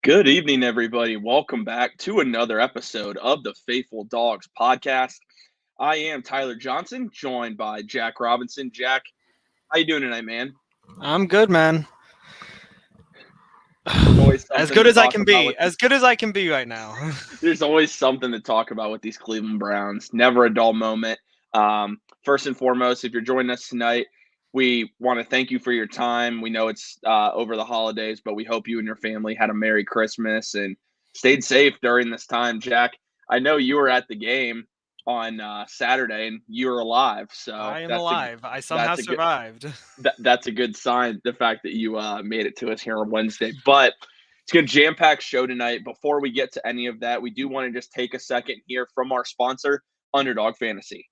Good evening, everybody. Welcome back to another episode of the Faithful Dogs podcast. I am Tyler Johnson, joined by Jack Robinson. Jack, how you doing tonight, man? I'm good, man. There's always As something good to as I talk can about be. with As good as I can be right now. there's always something to talk about with these Cleveland Browns. Never a dull moment. First and foremost, if you're joining us tonight, we want to thank you for your time. We know it's over the holidays, but we hope you and your family had a Merry Christmas and stayed safe during this time. Jack, I know you were at the game on Saturday and you were alive, so I am alive. I somehow that's a good survived. that's a good sign. The fact that you made it to us here on Wednesday, but it's a good jam-packed show tonight. Before we get to any of that, we do want to just take a second here from our sponsor, Underdog Fantasy.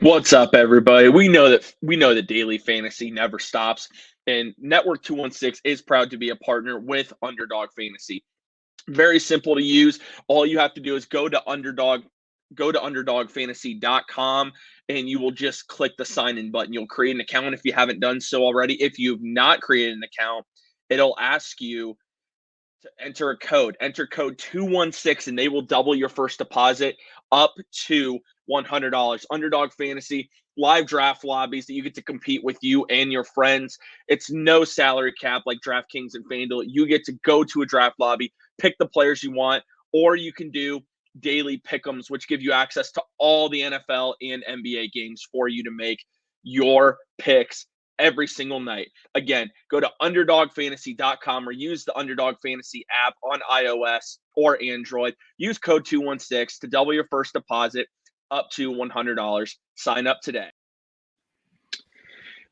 What's up, everybody? We know that daily fantasy never stops, and Network 216 is proud to be a partner with Underdog Fantasy. Very simple to use. All you have to do is go to underdogfantasy.com and you will just click the sign in button. You'll create an account if you haven't done so already. If you've not created an account, it'll ask you to enter code 216, and they will double your first deposit up to $100. Underdog Fantasy, live draft lobbies that you get to compete with you and your friends. It's no salary cap like DraftKings and FanDuel. You get to go to a draft lobby, pick the players you want, or you can do daily pick'ems, which give you access to all the NFL and NBA games for you to make your picks every single night. Again, go to underdogfantasy.com or use the Underdog Fantasy app on iOS or Android. Use code 216 to double your first deposit up to $100. Sign up today.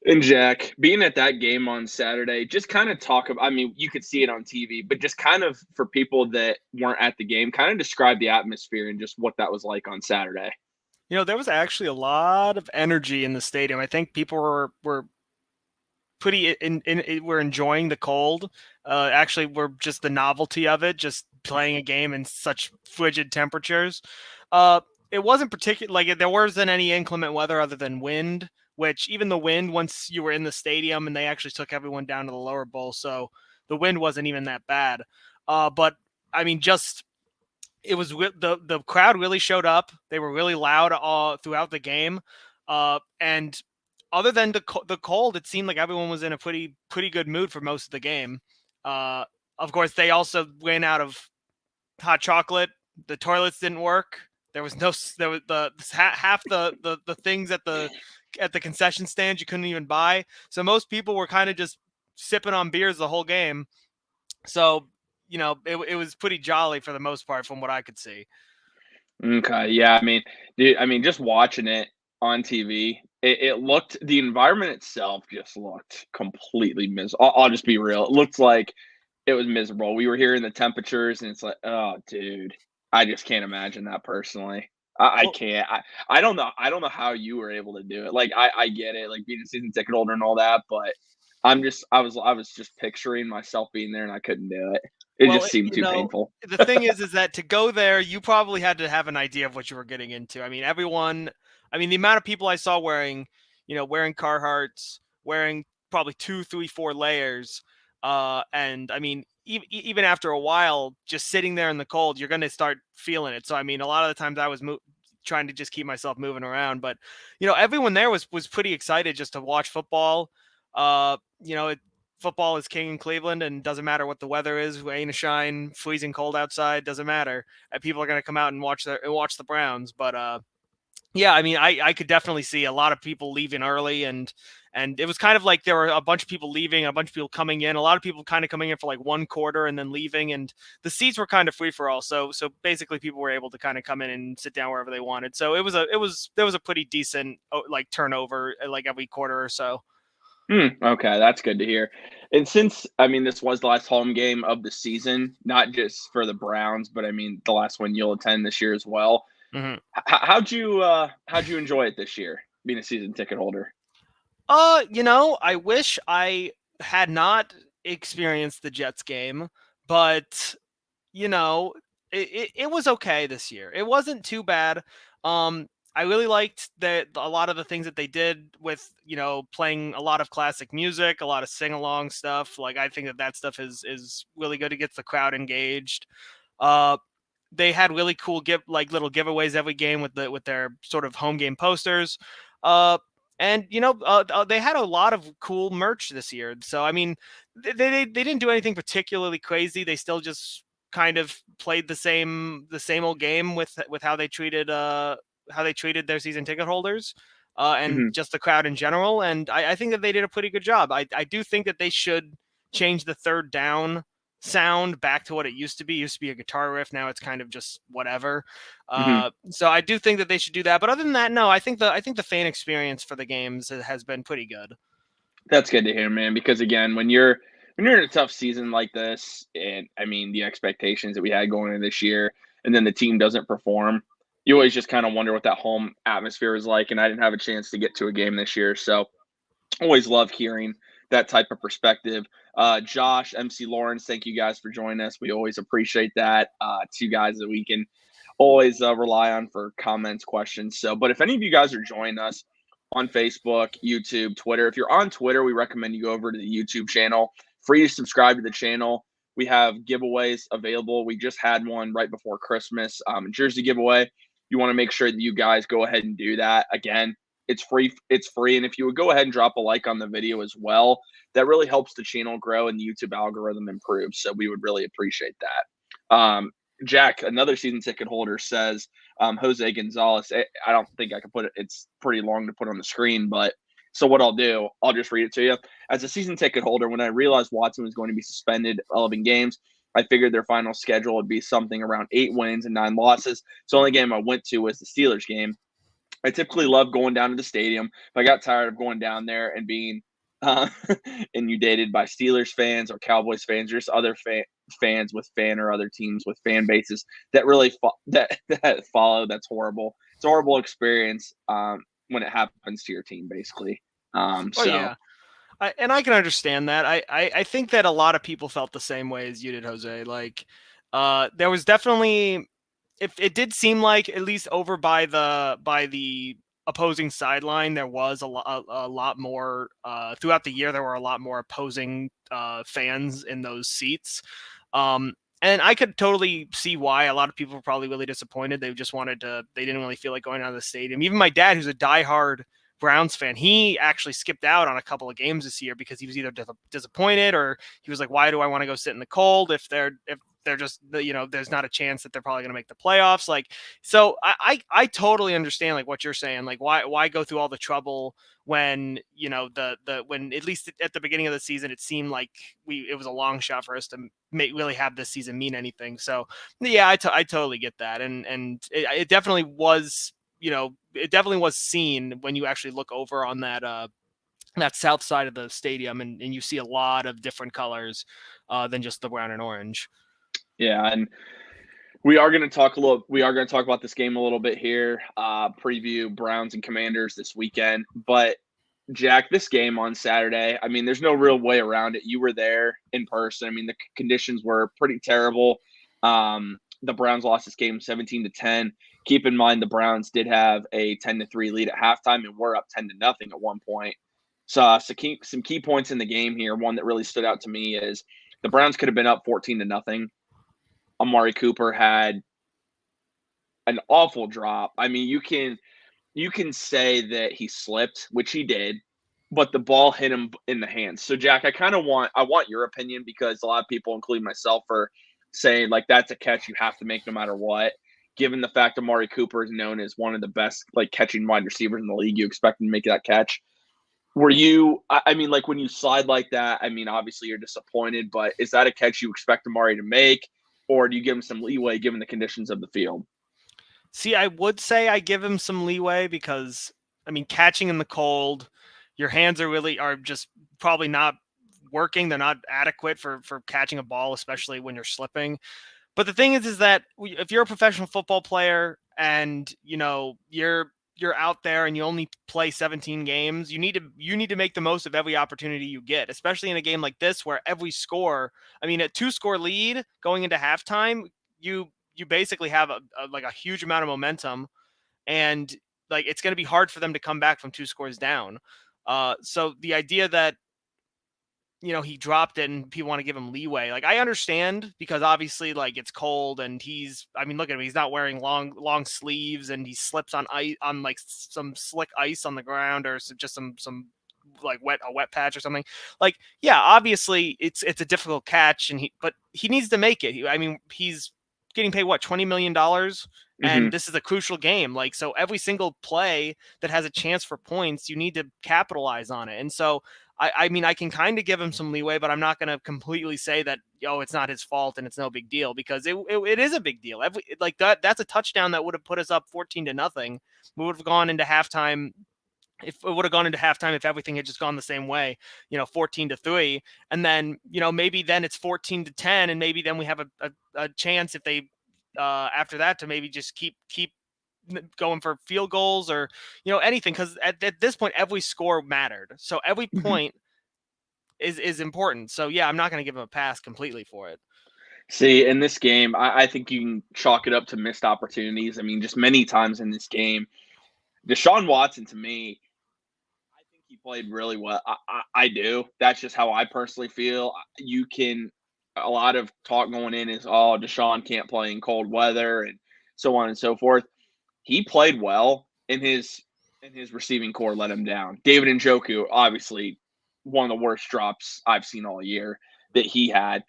And Jack, being at that game on Saturday, just kind of talk about, I mean, you could see it on TV, but just kind of for people that weren't at the game, kind of describe the atmosphere and just what that was like on Saturday. There was actually a lot of energy in the stadium. I think people were pretty we're enjoying the cold. Actually, we're just the novelty of it, just playing a game in such frigid temperatures. It wasn't particular, like there wasn't any inclement weather other than wind, which even the wind, once you were in the stadium and they actually took everyone down to the lower bowl, so the wind wasn't even that bad. But I mean, just it was the crowd really showed up. They were really loud throughout the game, and other than the cold, it seemed like everyone was in a pretty good mood for most of the game. Of course, they also ran out of hot chocolate. The toilets didn't work. There was half the things at the concession stand you couldn't even buy. So most people were kind of just sipping on beers the whole game. So it was pretty jolly for the most part from what I could see. Okay, yeah, dude, just watching it on TV, it looked the environment itself just looked completely miserable. I'll just be real. It looked like it was miserable. We were hearing the temperatures, and it's like, oh, dude, I just can't imagine that personally. I Well, can't. I don't know. I don't know how you were able to do it. Like, I get it, like being a season ticket holder and all that, but I was just picturing myself being there, and I couldn't do it. It well, just seemed too painful. the thing is that to go there, you probably had to have an idea of what you were getting into. I mean, the amount of people I saw wearing Carhartts, wearing probably 2, 3, 4 layers, and I mean, even after a while, just sitting there in the cold, you're going to start feeling it. So, I mean, a lot of the times I was trying to just keep myself moving around, but everyone there was pretty excited just to watch football. Uh, you know, Football is king in Cleveland, and doesn't matter what the weather is, rain or shine, freezing cold outside, doesn't matter. People are going to come out and watch the Browns. But yeah, I mean, I could definitely see a lot of people leaving early, and it was kind of like there were a bunch of people leaving, a bunch of people coming in, a lot of people kind of coming in for like one quarter and then leaving, and the seats were kind of free for all. So basically, people were able to kind of come in and sit down wherever they wanted. So there was a pretty decent like turnover like every quarter or so. Okay, that's good to hear. And since this was the last home game of the season, not just for the Browns, but the last one you'll attend this year as well. Mm-hmm. How'd you enjoy it this year, being a season ticket holder? I wish I had not experienced the Jets game, but it was okay this year. It wasn't too bad. I really liked that a lot of the things that they did with, playing a lot of classic music, a lot of sing along stuff. Like, I think that stuff is really good. It gets the crowd engaged. Uh, they had really cool little giveaways every game with their sort of home game posters. Uh, and they had a lot of cool merch this year. So I mean, they didn't do anything particularly crazy. They still just kind of played the same old game with how they treated their season ticket holders. And Mhm. just the crowd in general. And I think that they did a pretty good job. I do think that they should change the third down sound back to what it used to be. It used to be a guitar riff. Now it's kind of just whatever. Mhm. So I do think that they should do that. But other than that, no, I think the fan experience for the games has been pretty good. That's good to hear, man, because again, when you're in a tough season like this, and I mean the expectations that we had going into this year, and then the team doesn't perform, you always just kind of wonder what that home atmosphere is like. And I didn't have a chance to get to a game this year, so always love hearing that type of perspective. Josh, MC Lawrence, thank you guys for joining us. We always appreciate that. Two guys that we can always rely on for comments, questions. So, but if any of you guys are joining us on Facebook, YouTube, Twitter, if you're on Twitter, we recommend you go over to the YouTube channel. Free to subscribe to the channel. We have giveaways available. We just had one right before Christmas, jersey giveaway. You want to make sure that you guys go ahead and do that. Again, it's free. It's free. And if you would go ahead and drop a like on the video as well, that really helps the channel grow and the YouTube algorithm improve. So we would really appreciate that. Jack, another season ticket holder, says Jose Gonzalez. I don't think I can put it. It's pretty long to put on the screen, but so what I'll do, I'll just read it to you. As a season ticket holder, when I realized Watson was going to be suspended 11 games, I figured their final schedule would be something around 8 wins and 9 losses. So the only game I went to was the Steelers game. I typically love going down to the stadium. If I got tired of going down there and being uh, inundated by Steelers fans or Cowboys fans, or just other fans with fan or other teams with fan bases that really that follow, that's horrible. It's a horrible experience when it happens to your team, basically. Oh So yeah. And I can understand that. I think that a lot of people felt the same way as you did, Jose. Like, there was definitely, if it did seem like, at least over by the opposing sideline, there was a lot more throughout the year. There were a lot more opposing fans in those seats. And I could totally see why a lot of people were probably really disappointed. They didn't really feel like going out of the stadium. Even my dad, who's a diehard Browns fan, he actually skipped out on a couple of games this year because he was either disappointed, or he was like, why do I want to go sit in the cold if they're just, there's not a chance that they're probably going to make the playoffs. Like, so I totally understand like what you're saying. Like, why go through all the trouble when, when, at least at the beginning of the season, it seemed like it was a long shot for us to really have this season mean anything. So yeah, I totally get that. And it definitely was, it definitely was seen when you actually look over on that south side of the stadium, and you see a lot of different colors than just the brown and orange. yeah, and we are going to talk about this game a little bit here. Preview Browns and Commanders this weekend, but Jack, this game on Saturday, I mean, there's no real way around it. You were there in person. I mean, the conditions were pretty terrible. The Browns lost this game 17-10. Keep in mind the Browns did have a 10-3 lead at halftime and were up 10-0 at one point. So, some key points in the game here. One that really stood out to me is the Browns could have been up 14-0. Amari Cooper had an awful drop. I mean, you can say that he slipped, which he did, but the ball hit him in the hands. So Jack, I want your opinion, because a lot of people, including myself, are saying like that's a catch you have to make no matter what. Given the fact Amari Cooper is known as one of the best like catching wide receivers in the league, you expect him to make that catch. Were you? I mean, like when you slide like that, I mean, obviously you're disappointed, but is that a catch you expect Amari to make, or do you give him some leeway given the conditions of the field? See, I would say I give him some leeway because, I mean, catching in the cold, your hands are just probably not working. They're not adequate for catching a ball, especially when you're slipping. But the thing is that if you're a professional football player and you're out there and you only play 17 games, you need to make the most of every opportunity you get, especially in a game like this where every score, I mean, a 2-score lead going into halftime, you basically have like a huge amount of momentum, and like it's going to be hard for them to come back from 2 scores down. So the idea that he dropped it and people want to give him leeway. Like, I understand, because obviously, like, it's cold and look at him. He's not wearing long sleeves, and he slips on ice, on like some slick ice on the ground, or just some like a wet patch or something. Like, yeah, obviously it's a difficult catch, but he needs to make it. He's getting paid what, $20 million, and this is a crucial game. Like, so every single play that has a chance for points, you need to capitalize on it. And so I can kind of give him some leeway, but I'm not going to completely say that, it's not his fault and it's no big deal, because it is a big deal. That's a touchdown that would have put us up 14-0. We would have gone into halftime. If it would have gone into halftime, if everything had just gone the same way, 14-3, and then, maybe then it's 14-10, and maybe then we have a chance, if they, after that, to maybe just keep going for field goals, or anything, because at this point every score mattered, so every point is important. So yeah, I'm not going to give him a pass completely for it. See, in this game, I think you can chalk it up to missed opportunities. Just many times in this game, Deshaun Watson, to me, I think he played really well. I do. That's just how I personally feel. A lot of talk going in is, oh, Deshaun can't play in cold weather and so on and so forth. He played well, and his receiving core let him down. David Njoku, obviously, one of the worst drops I've seen all year that he had.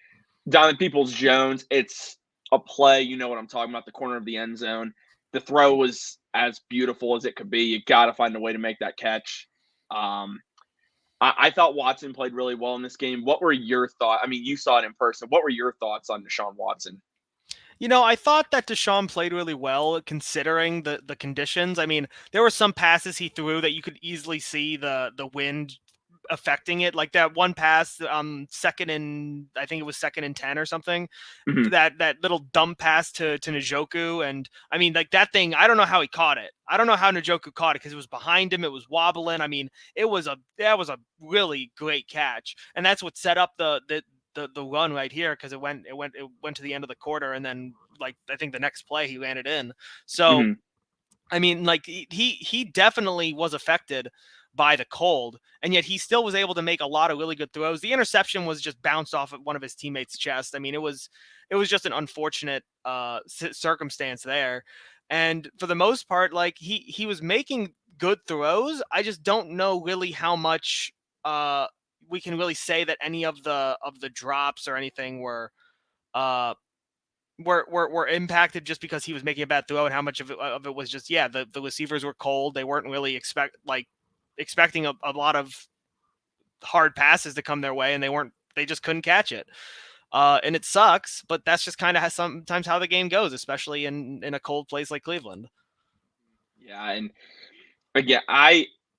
Donovan Peoples-Jones, it's a play. You know what I'm talking about, the corner of the end zone. The throw was as beautiful as it could be. You got to find a way to make that catch. I thought Watson played really well in this game. What were your thoughts? You saw it in person. What were your thoughts on Deshaun Watson? I thought that Deshaun played really well, considering the conditions. There were some passes he threw that you could easily see the wind affecting it, like that one pass, second and I think it was 2nd and 10 or something. Mm-hmm. That little dump pass to Njoku, and like that thing, I don't know how he caught it. I don't know how Njoku caught it, because it was behind him, it was wobbling. That was a really great catch, and that's what set up the run right here, because it went to the end of the quarter, and then, like, I think the next play he ran it in. So like, he definitely was affected by the cold, and yet he still was able to make a lot of really good throws. The interception was just bounced off of one of his teammates' chest. It was just an unfortunate circumstance there. And for the most part, like, he was making good throws. I just don't know really how much we can really say that any of the drops or anything were impacted just because he was making a bad throw, and how much of it was just, the receivers were cold. They weren't really expecting a lot of hard passes to come their way, and they just couldn't catch it. And it sucks, but that's just kind of sometimes how the game goes, especially in a cold place like Cleveland. Yeah, and again,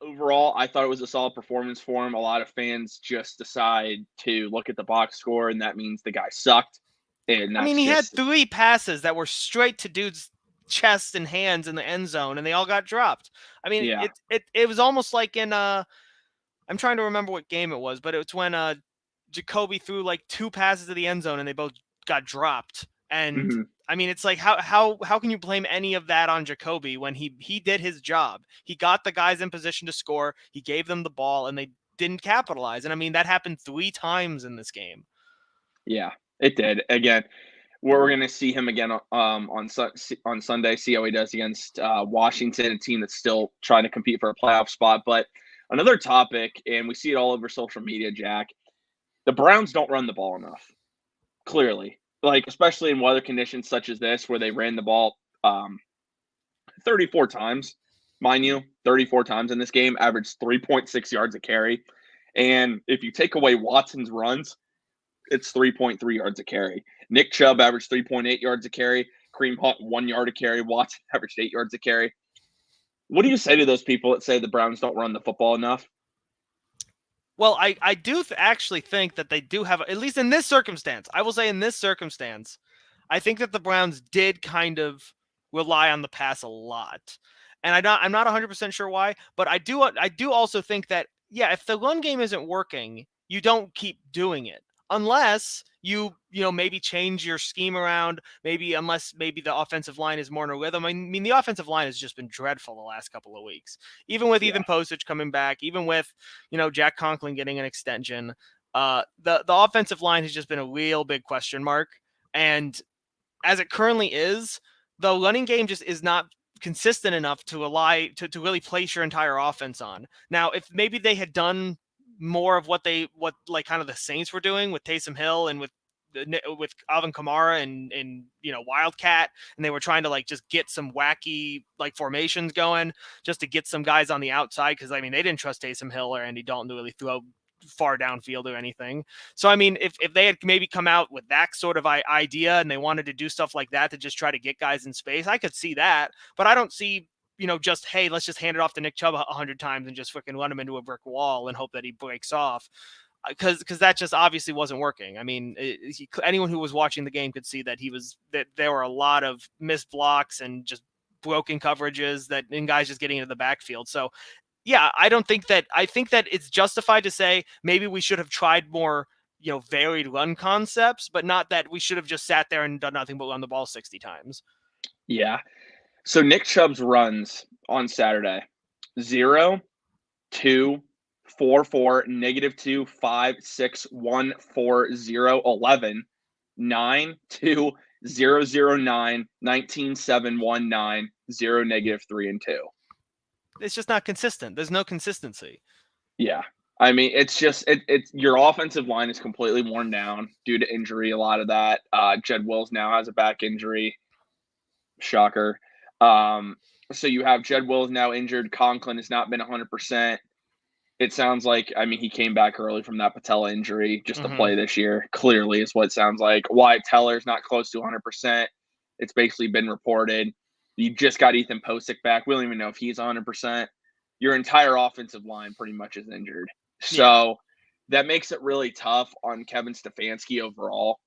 overall, I thought it was a solid performance for him. A lot of fans just decide to look at the box score, and that means the guy sucked. And he had 3 passes that were straight to dude's chest and hands in the end zone, and they all got dropped. It was almost like in I'm trying to remember what game it was, but it's when Jacoby threw like 2 passes to the end zone and they both got dropped. And it's like, how can you blame any of that on Jacoby when he did his job? He got the guys in position to score, he gave them the ball, and they didn't capitalize. And that happened 3 times in this game. Yeah, it did. Again, we're going to see him again on Sunday, see how he does against Washington, a team that's still trying to compete for a playoff spot. But another topic, and we see it all over social media, Jack, the Browns don't run the ball enough, clearly. Like, especially in weather conditions such as this, where they ran the ball 34 times, mind you, 34 times in this game, averaged 3.6 yards a carry. And if you take away Watson's runs, it's 3.3 yards a carry. Nick Chubb averaged 3.8 yards a carry. Kareem Hunt, 1 yard a carry. Watson averaged 8 yards a carry. What do you say to those people that say the Browns don't run the football enough? Well, I do actually think that they do have, at least in this circumstance, I will say in this circumstance, I think that the Browns did kind of rely on the pass a lot. And I'm not 100% sure why, but I do also think that, if the run game isn't working, you don't keep doing it. unless you maybe change your scheme around, unless maybe the offensive line is more in a rhythm. I mean, the offensive line has just been dreadful the last couple of weeks, even with Yeah. Ethan Postage coming back, even with Jack Conklin getting an extension. The offensive line has just been a real big question mark, and as it currently is, the running game just is not consistent enough to really place your entire offense on. Now, if maybe they had done more of what like kind of the Saints were doing with Taysom Hill and with Alvin Kamara and Wildcat, and they were trying to like just get some wacky like formations going just to get some guys on the outside, because I mean they didn't trust Taysom Hill or Andy Dalton to really throw far downfield or anything. So I mean, if they had maybe come out with that sort of idea and they wanted to do stuff like that to just try to get guys in space, I could see that. But I don't see just, hey, let's just hand it off to Nick Chubb 100 times and just freaking run him into a brick wall and hope that he breaks off, because that just obviously wasn't working. I mean, anyone who was watching the game could see that there were a lot of missed blocks and just broken coverages and guys just getting into the backfield. So yeah, I think that it's justified to say maybe we should have tried more, varied run concepts, but not that we should have just sat there and done nothing but run the ball 60 times. Yeah. So Nick Chubb's runs on Saturday: 0, 2, 4, 4, -2, 5, 6, 1, 4, 0, 11, 9, 2, 0, 0, 9, 19, 7, 1, 9, 0, -3 and 2. It's just not consistent. There's no consistency. Yeah. I mean, it's just it's your offensive line is completely worn down due to injury. A lot of that. Jed Wills now has a back injury. Shocker. So you have Jed Wills now injured. Conklin has not been 100%. It sounds like, I mean, he came back early from that patella injury just to play this year. Clearly, is what it sounds like. Wyatt Teller's not close to 100%. It's basically been reported. You just got Ethan Posick back. We don't even know if he's 100%. Your entire offensive line pretty much is injured. So that makes it really tough on Kevin Stefanski overall,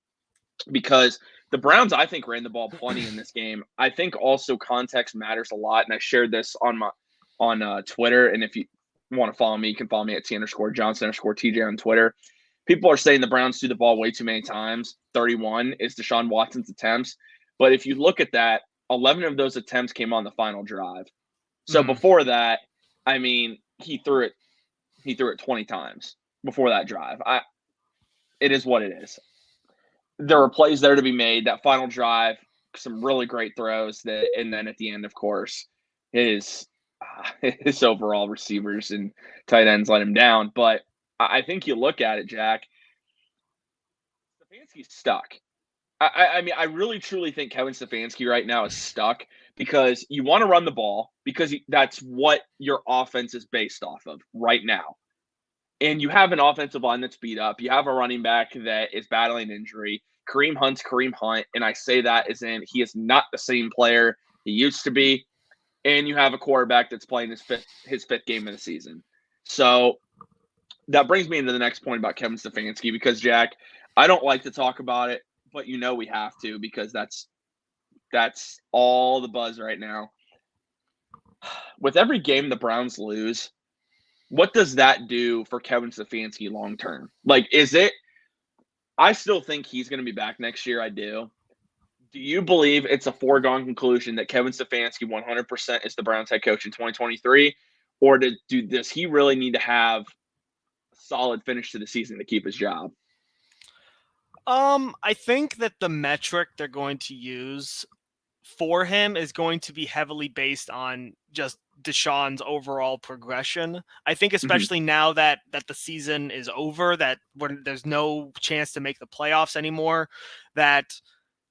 because the Browns, I think, ran the ball plenty in this game. I think also context matters a lot, and I shared this on Twitter. And if you want to follow me, you can follow me at T_Johnson_TJ on Twitter. People are saying the Browns threw the ball way too many times. 31 is Deshaun Watson's attempts. But if you look at that, 11 of those attempts came on the final drive. So before that, I mean, he threw it 20 times before that drive. It is what it is. There were plays there to be made. That final drive, some really great throws. And then at the end, of course, his overall receivers and tight ends let him down. But I think you look at it, Jack, Stefanski's stuck. I mean, I really truly think Kevin Stefanski right now is stuck, because you want to run the ball because that's what your offense is based off of right now. And you have an offensive line that's beat up. You have a running back that is battling injury. Kareem Hunt's Kareem Hunt, and I say that as in he is not the same player he used to be. And you have a quarterback that's playing his fifth game of the season. So that brings me into the next point about Kevin Stefanski, because, Jack, I don't like to talk about it, but we have to, because that's all the buzz right now. With every game the Browns lose, what does that do for Kevin Stefanski long term? Like, I still think he's going to be back next year. I do. Do you believe it's a foregone conclusion that Kevin Stefanski 100% is the Browns head coach in 2023? Or does he really need to have a solid finish to the season to keep his job? I think that the metric they're going to use for him is going to be heavily based on just Deshaun's overall progression. I think especially now that the season is over, that when there's no chance to make the playoffs anymore, that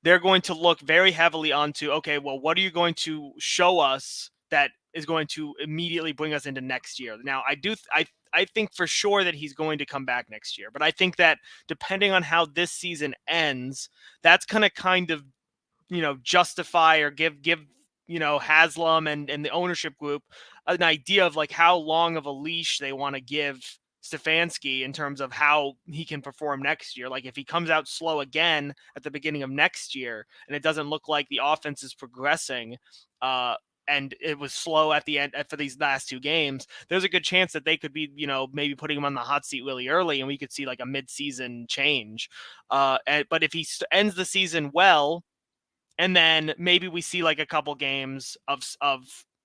they're going to look very heavily onto, okay, well, what are you going to show us that is going to immediately bring us into next year? Now, I think for sure that he's going to come back next year, but I think that depending on how this season ends, that's going to kind of, justify or give Haslam and the ownership group an idea of like how long of a leash they want to give Stefanski in terms of how he can perform next year. Like if he comes out slow again at the beginning of next year and it doesn't look like the offense is progressing, and it was slow at the end for these last 2 games, there's a good chance that they could be, maybe putting him on the hot seat really early, and we could see like a mid-season change. But if he ends the season well, and then maybe we see like a couple games of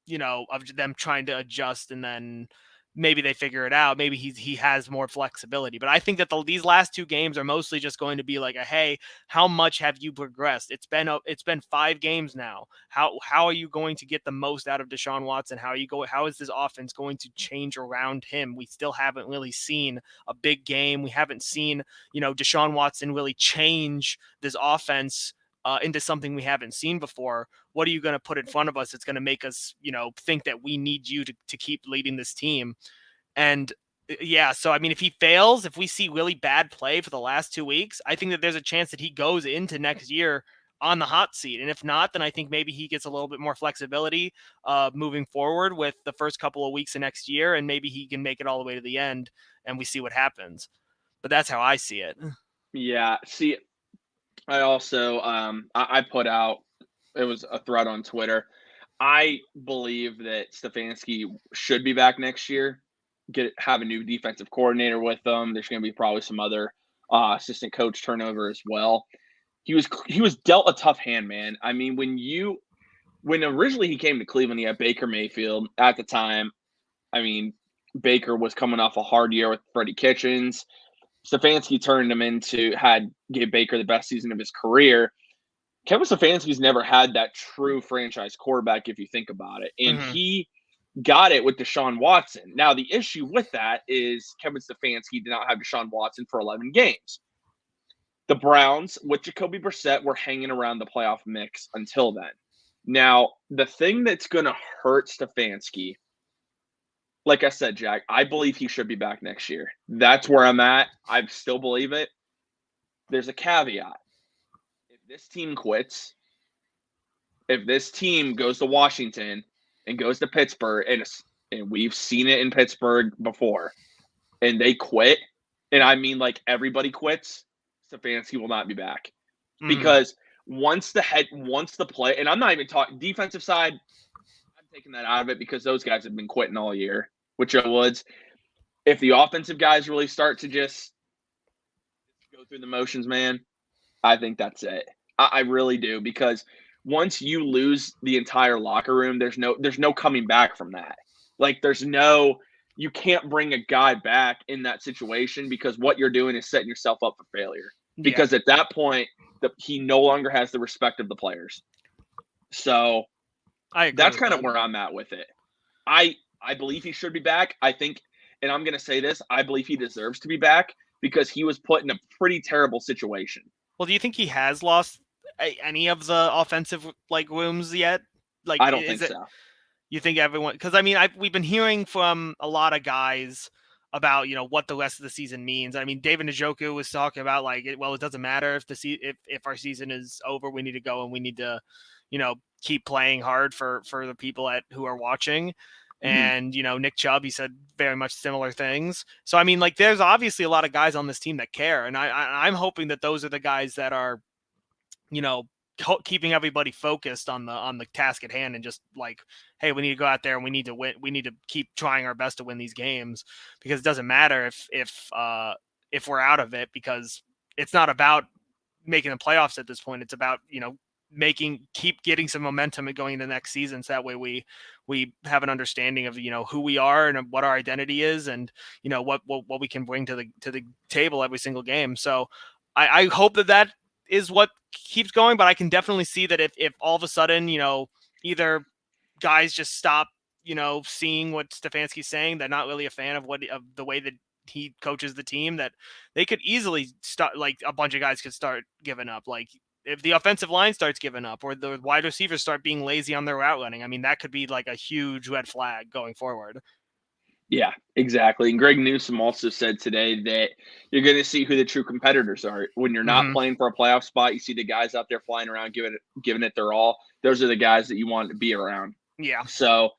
them trying to adjust, and then maybe they figure it out. Maybe he has more flexibility. But I think that these last 2 games are mostly just going to be like hey, how much have you progressed? It's been 5 games now. How are you going to get the most out of Deshaun Watson? How is this offense going to change around him? We still haven't really seen a big game. We haven't seen, Deshaun Watson really change this offense into something we haven't seen before. What are you going to put in front of us? It's going to make us, think that we need you to keep leading this team. And yeah, so I mean, if he fails, if we see really bad play for the last 2 weeks, I think that there's a chance that he goes into next year on the hot seat. And if not, then I think maybe he gets a little bit more flexibility moving forward with the first couple of weeks of next year, and maybe he can make it all the way to the end, and we see what happens. But that's how I see it. Yeah. See, I also I put out, it was a thread on Twitter. I believe that Stefanski should be back next year. Have a new defensive coordinator with them. There's going to be probably some other assistant coach turnover as well. He was dealt a tough hand, man. I mean, when originally he came to Cleveland, he had Baker Mayfield at the time. I mean, Baker was coming off a hard year with Freddie Kitchens. Stefanski turned him gave Baker the best season of his career. Kevin Stefanski's never had that true franchise quarterback, if you think about it. And he got it with Deshaun Watson. Now, the issue with that is Kevin Stefanski did not have Deshaun Watson for 11 games. The Browns, with Jacoby Brissett, were hanging around the playoff mix until then. Now, the thing that's going to hurt Stefanski, like I said, Jack, I believe he should be back next year. That's where I'm at. I still believe it. There's a caveat. If this team quits, if this team goes to Washington and goes to Pittsburgh, and we've seen it in Pittsburgh before, and they quit, and I mean like everybody quits, Stefanski will not be back. Because once the play, and I'm not even talking defensive side, I'm taking that out of it because those guys have been quitting all year with Joe Woods. If the offensive guys really start to just go through the motions, man, I think that's it. I really do, because once you lose the entire locker room, there's no coming back from that. Like you can't bring a guy back in that situation, because what you're doing is setting yourself up for failure. Because at that point, he no longer has the respect of the players. So that's kind of where I'm at with it. I believe he should be back. I think, and I'm going to say this, I believe he deserves to be back because he was put in a pretty terrible situation. Well, do you think he has lost any of the offensive rooms yet? I don't think so. You think everyone? Because I mean, we've been hearing from a lot of guys about what the rest of the season means. I mean, David Njoku was talking about it doesn't matter if our season is over, we need to go and we need to keep playing hard for the people who are watching. And Nick Chubb, he said very much similar things. So I mean, there's obviously a lot of guys on this team that care, and I'm hoping that those are the guys that are keeping everybody focused on the task at hand, and just hey, we need to go out there and we need to win. We need to keep trying our best to win these games, because it doesn't matter if we're out of it, because it's not about making the playoffs at this point. It's about keep getting some momentum and going into the next season, so that way we have an understanding of who we are and what our identity is, and what we can bring to the table every single game. So I hope that is what keeps going, but I can definitely see that if all of a sudden either guys just stop seeing what Stefanski's saying, they're not really a fan of the way that he coaches the team, that they could easily start, a bunch of guys could start giving up. If the offensive line starts giving up, or the wide receivers start being lazy on their route running, I mean, that could be a huge red flag going forward. Yeah, exactly. And Greg Newsome also said today that you're going to see who the true competitors are. When you're not playing for a playoff spot, you see the guys out there flying around, giving it their all. Those are the guys that you want to be around. Yeah. So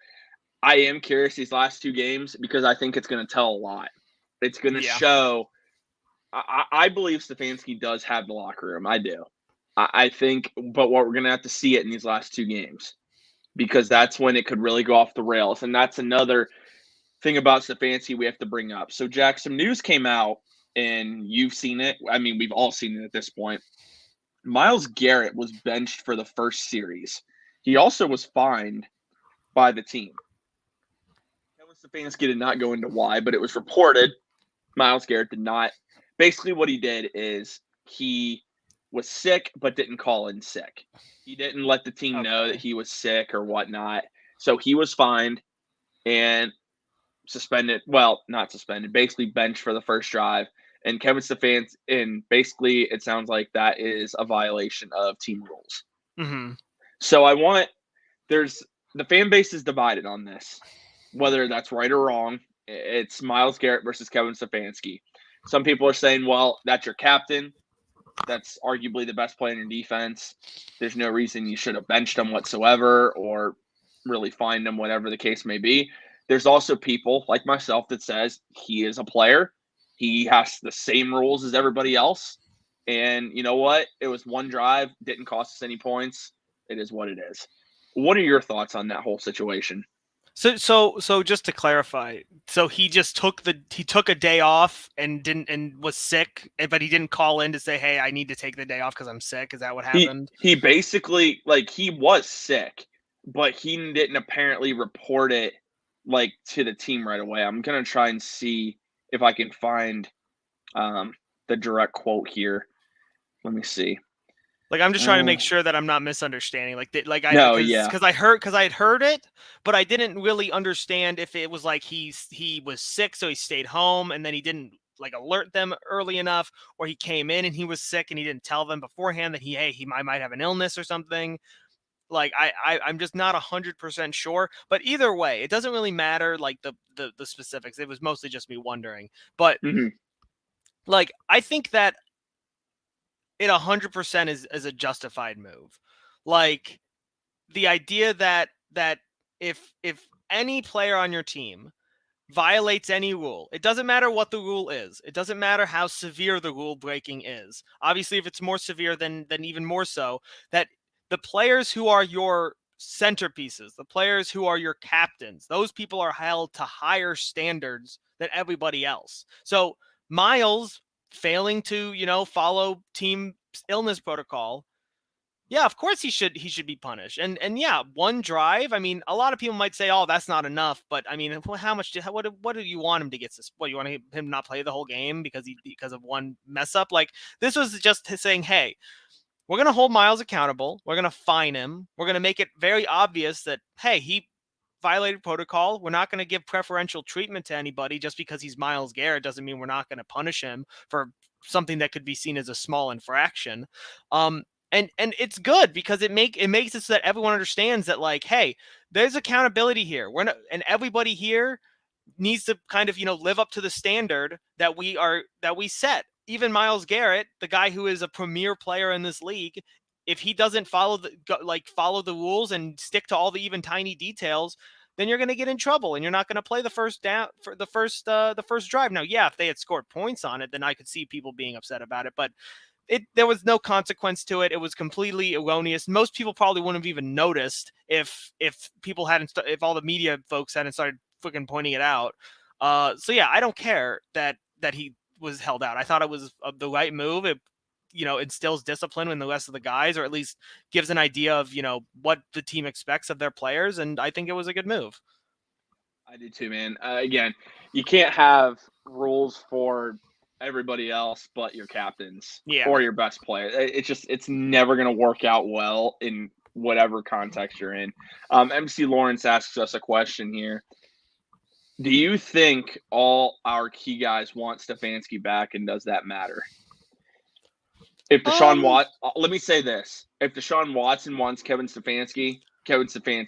I am curious these last 2 games, because I think it's going to tell a lot. It's going to show. I believe Stefanski does have the locker room. I do. I think, but we're going to have to see it in these last 2 games. because that's when it could really go off the rails. And that's another thing about Stefanski we have to bring up. So, Jack, some news came out, and you've seen it. I mean, we've all seen it at this point. Myles Garrett was benched for the first series. He also was fined by the team. Kevin Stefanski did not go into why, but it was reported Myles Garrett did not. Basically, what he did is he was sick but didn't call in sick. He didn't let the team know that he was sick or whatnot. So he was fined and suspended. Well, not suspended, basically benched for the first drive. And Kevin Stefanski, and basically it sounds like that is a violation of team rules. Mm-hmm. So the fan base is divided on this, whether that's right or wrong. It's Myles Garrett versus Kevin Stefanski. Some people are saying, well, that's your captain. That's arguably the best player in defense. There's no reason you should have benched him whatsoever or really fined him, whatever the case may be. There's also people like myself that says he is a player. He has the same rules as everybody else. And you know what? It was one drive, didn't cost us any points. It is what it is. What are your thoughts on that whole situation? So just to clarify, so he just took a day off and was sick, but he didn't call in to say, "Hey, I need to take the day off because I'm sick." Is that what happened? He basically, like, he was sick, but he didn't apparently report it like to the team right away. I'm gonna try and see if I can find the direct quote here. Let me see. Like, I'm just trying to make sure that I'm not misunderstanding. Because I had heard it, but I didn't really understand if it was like he was sick, so he stayed home, and then he didn't like alert them early enough, or he came in and he was sick and he didn't tell them beforehand that he might have an illness or something. Like I'm just not 100% sure. But either way, it doesn't really matter. Like the specifics. It was mostly just me wondering. But like I think that it 100% is a justified move. Like the idea that if any player on your team violates any rule, it doesn't matter what the rule is. It doesn't matter how severe the rule breaking is. Obviously, if it's more severe, then even more so, that the players who are your centerpieces, the players who are your captains, those people are held to higher standards than everybody else. So Myles failing to, follow team illness protocol, yeah, of course he should be punished. And yeah, one drive. I mean, a lot of people might say, "Oh, that's not enough." But I mean, how much? What do you want him to get? What, you want him not play the whole game because of one mess up? Like, this was just saying, "Hey, we're gonna hold Myles accountable. We're gonna fine him. We're gonna make it very obvious that, hey, he violated protocol. We're not going to give preferential treatment to anybody just because he's Myles Garrett. Doesn't mean we're not going to punish him for something that could be seen as a small infraction." And it's good because it makes it so that everyone understands that, like, hey, there's accountability here. And everybody here needs to kind of, live up to the standard that we set. Even Myles Garrett, the guy who is a premier player in this league, if he doesn't follow the rules and stick to all the even tiny details, then you're going to get in trouble and you're not going to play the first down for the first drive. Now, yeah, if they had scored points on it, then I could see people being upset about it, but there was no consequence to it. It was completely erroneous. Most people probably wouldn't have even noticed if people hadn't, if all the media folks hadn't started freaking pointing it out. So yeah, I don't care that he was held out. I thought it was the right move. It, instills discipline in the rest of the guys, or at least gives an idea of, what the team expects of their players. And I think it was a good move. I do too, man. Again, you can't have rules for everybody else but your captains or your best player. It's never going to work out well in whatever context you're in. MC Lawrence asks us a question here. Do you think all our key guys want Stefanski back, and does that matter? If let me say this. If Deshaun Watson wants Kevin Stefanski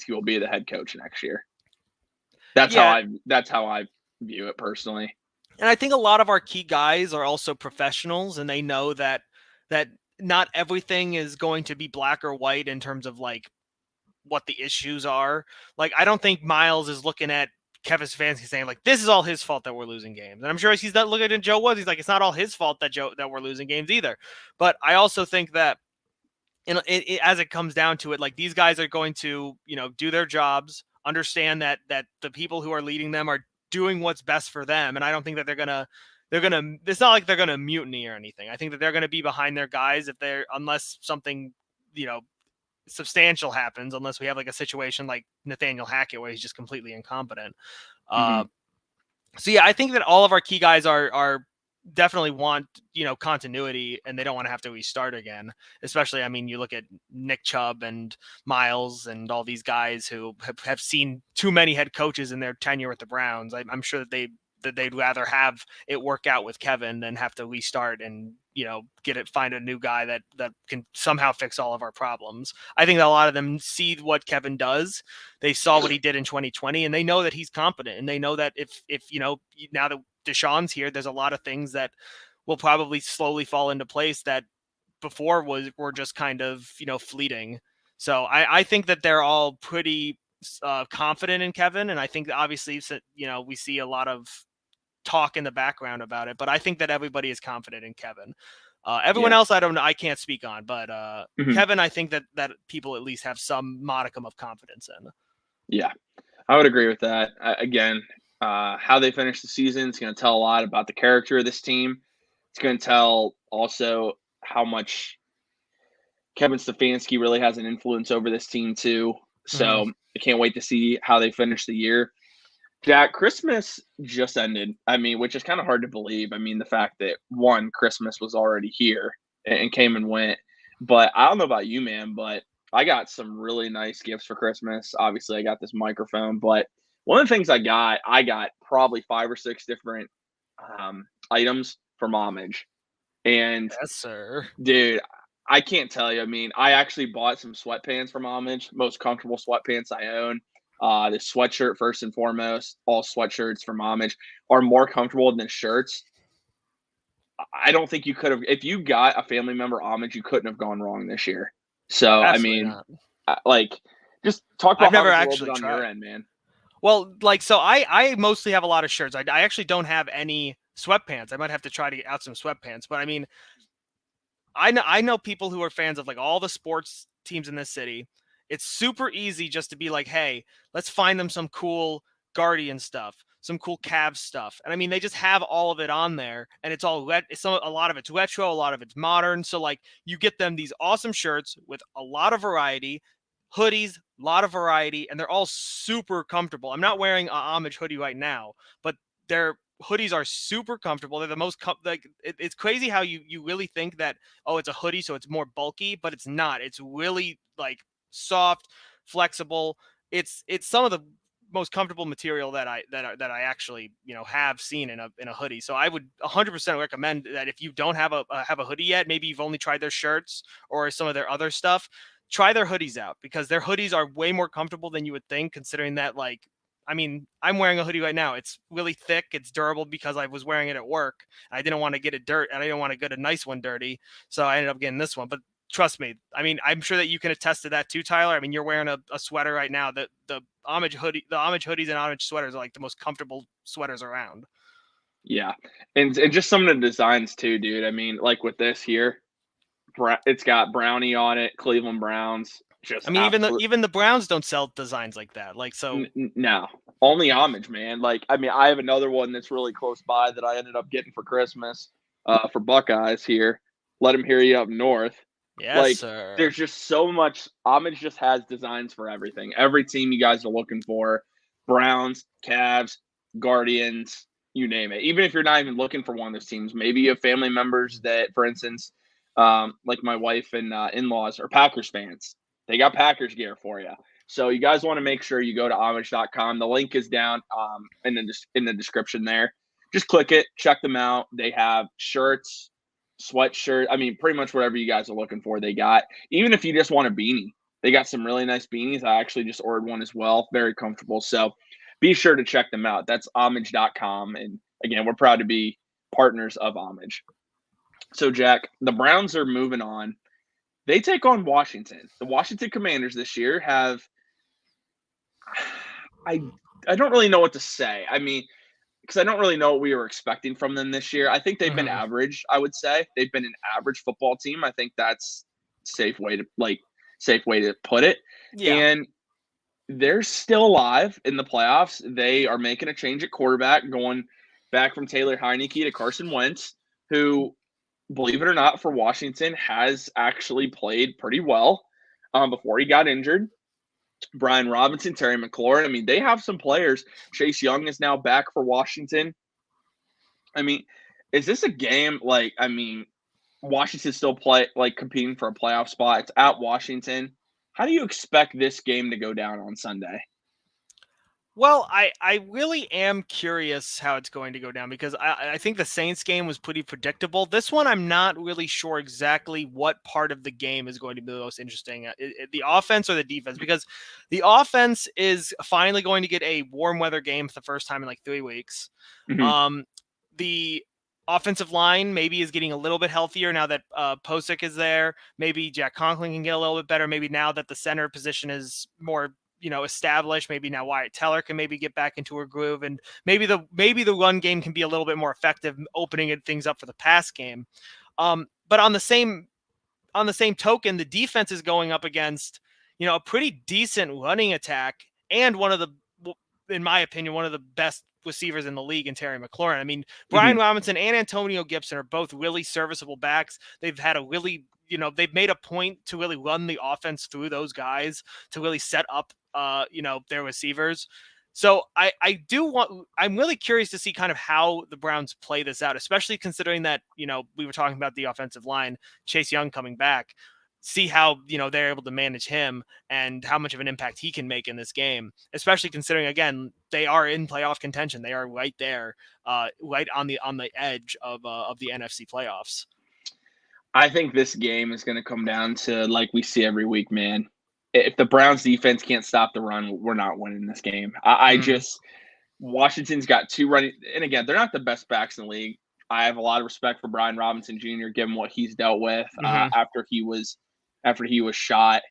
will be the head coach next year. That's how I view it personally. And I think a lot of our key guys are also professionals, and they know that not everything is going to be black or white in terms of like what the issues are. Like, I don't think Myles is looking at Kevin Stefanski saying, like, this is all his fault that we're losing games. And I'm sure he's not looking at Joe Woods. He's like, it's not all his fault that we're losing games either. But I also think that as it comes down to it, like these guys are going to, do their jobs, understand that the people who are leading them are doing what's best for them. And I don't think that it's not like they're gonna mutiny or anything. I think that they're gonna be behind their guys unless something, substantial happens, unless we have like a situation like Nathaniel Hackett where he's just completely incompetent. Mhm. So yeah, I think that all of our key guys are definitely want, continuity, and they don't want to have to restart again. Especially, I mean, you look at Nick Chubb and Miles and all these guys who have seen too many head coaches in their tenure with the Browns. I'm sure that they'd rather have it work out with Kevin than have to restart and, find a new guy that can somehow fix all of our problems. I think that a lot of them see what Kevin does. They saw what he did in 2020, and they know that he's competent, and they know that if now that Deshaun's here, there's a lot of things that will probably slowly fall into place that before were just kind of, fleeting. So I think that they're all pretty confident in Kevin, and I think that obviously, we see a lot of talk in the background about it, but I think that everybody is confident in Kevin. Everyone Yeah. else, I don't know, I can't speak on, but Mhm. Kevin, I think that people at least have some modicum of confidence in. Yeah. I would agree with that. Again, how they finish the season is going to tell a lot about the character of this team. It's going to tell also how much Kevin Stefanski really has an influence over this team too. Mm. So I can't wait to see how they finish the year. Jack, Christmas just ended. I mean, which is kind of hard to believe. I mean, the fact that one, Christmas was already here and came and went. But I don't know about you, man, but I got some really nice gifts for Christmas. Obviously, I got this microphone, but one of the things I got probably 5 or 6 different items from Homage. And Yes, sir. dude, I can't tell you. I mean, I actually bought some sweatpants from Homage, most comfortable sweatpants I own. The sweatshirt, first and foremost, all sweatshirts from Homage are more comfortable than shirts. I don't think you could have, if you got a family member Homage, you couldn't have gone wrong this year. So, I Absolutely mean, not. like, just talk I've about how never this world is actually on your tried. end, man. Well, like, so I mostly have a lot of shirts. I actually don't have any sweatpants. I might have to try to get out some sweatpants, but I mean, I know people who are fans of like all the sports teams in this city. It's super easy just to be like, hey, let's find them some cool Guardian stuff, some cool Cavs stuff. And I mean, they just have all of it on there, and it's all a lot of it's retro, a lot of it's modern. So like, you get them these awesome shirts with a lot of variety, hoodies, a lot of variety, and they're all super comfortable. I'm not wearing a Homage hoodie right now, but they're hoodies are super comfortable. They're the most it's crazy how you really think that, oh, it's a hoodie so it's more bulky, but it's not. It's really like soft, flexible. It's some of the most comfortable material that I actually have seen in a hoodie. So I would 100% recommend that if you don't have a hoodie yet, maybe you've only tried their shirts or some of their other stuff, try their hoodies out, because their hoodies are way more comfortable than you would think, considering that, like, I mean, I'm wearing a hoodie right now. It's really thick. It's durable because I was wearing it at work. I didn't want to get it dirt, and I didn't want to get a nice one dirty. So I ended up getting this one. But trust me, I mean, I'm sure that you can attest to that too, Tyler. I mean, you're wearing a sweater right now. The Homage hoodies and Homage sweaters are like the most comfortable sweaters around. Yeah. And just some of the designs too, dude. I mean, like with this here, it's got Brownie on it, Cleveland Browns. Just I mean, absolute. even the Browns don't sell designs like that. Like, so No, only Homage, man. Like, I mean, I have another one that's really close by that I ended up getting for Christmas for Buckeyes here. Let them hear you up north. yes, Like, sir. there's just so much. Homage just has designs for everything. Every team you guys are looking for, Browns, Cavs, Guardians, you name it. Even if you're not even looking for one of those teams, maybe you have family members that, for instance, like my wife and in-laws are Packers fans. They got Packers gear for you. So you guys want to make sure you go to homage.com. The link is down in the description there. Just click it, check them out. They have shirts, sweatshirt. I mean, pretty much whatever you guys are looking for, they got. Even if you just want a beanie, they got some really nice beanies. I actually just ordered one as well. Very comfortable. So be sure to check them out. That's homage.com. And again, we're proud to be partners of Homage. So, Jack, the Browns are moving on. They take on Washington. The Washington Commanders this year have I I don't really know what to say. I mean, because I don't really know what we were expecting from them this year. I think they've been Mhm. average, I would say. They've been an average football team. I think that's safe way to put it. Yeah. And they're still alive in the playoffs. They are making a change at quarterback, going back from Taylor Heineke to Carson Wentz, who, believe it or not, for Washington has actually played pretty well before he got injured. Brian Robinson, Terry McLaurin. I mean, they have some players. Chase Young is now back for Washington. I mean, is this a game Washington still competing for a playoff spot? It's at Washington. How do you expect this game to go down on Sunday? Well, I really am curious how it's going to go down because I think the Saints game was pretty predictable. This one, I'm not really sure exactly what part of the game is going to be the most interesting, the offense or the defense, because the offense is finally going to get a warm weather game for the first time in like 3 weeks. Mm-hmm. The offensive line maybe is getting a little bit healthier now that Posick is there. Maybe Jack Conklin can get a little bit better. Maybe now that the center position is more established, maybe now Wyatt Teller can maybe get back into her groove, and maybe the run game can be a little bit more effective, opening things up for the pass game. But on the same token, the defense is going up against a pretty decent running attack and in my opinion, one of the best receivers in the league in Terry McLaurin. I mean, Brian Robinson and Antonio Gibson are both really serviceable backs. They've had they've made a point to really run the offense through those guys to really set up, their receivers. So I'm really curious to see kind of how the Browns play this out, especially considering that, we were talking about the offensive line, Chase Young coming back, see how, they're able to manage him and how much of an impact he can make in this game, especially considering, again, they are in playoff contention. They are right there, right on the edge of the NFC playoffs. I think this game is going to come down to, like we see every week, man. If the Browns defense can't stop the run, we're not winning this game. Washington's got 2 running, and again, they're not the best backs in the league. I have a lot of respect for Brian Robinson Jr. given what he's dealt with after he was shot.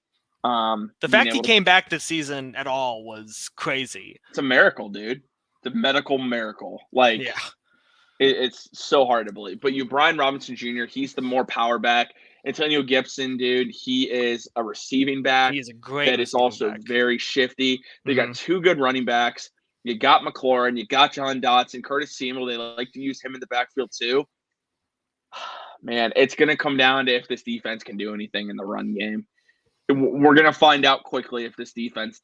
The fact he came back this season at all was crazy. It's a miracle, dude. It's a medical miracle. Yeah. It's so hard to believe. But Brian Robinson Jr., he's the more power back. Antonio Gibson, dude, he is a receiving back. He is a great that is also back. very shifty. They got 2 good running backs. You got McLaurin. You got John Dotson. Curtis Samuel, they like to use him in the backfield too. Man, it's going to come down to if this defense can do anything in the run game. We're going to find out quickly if this defense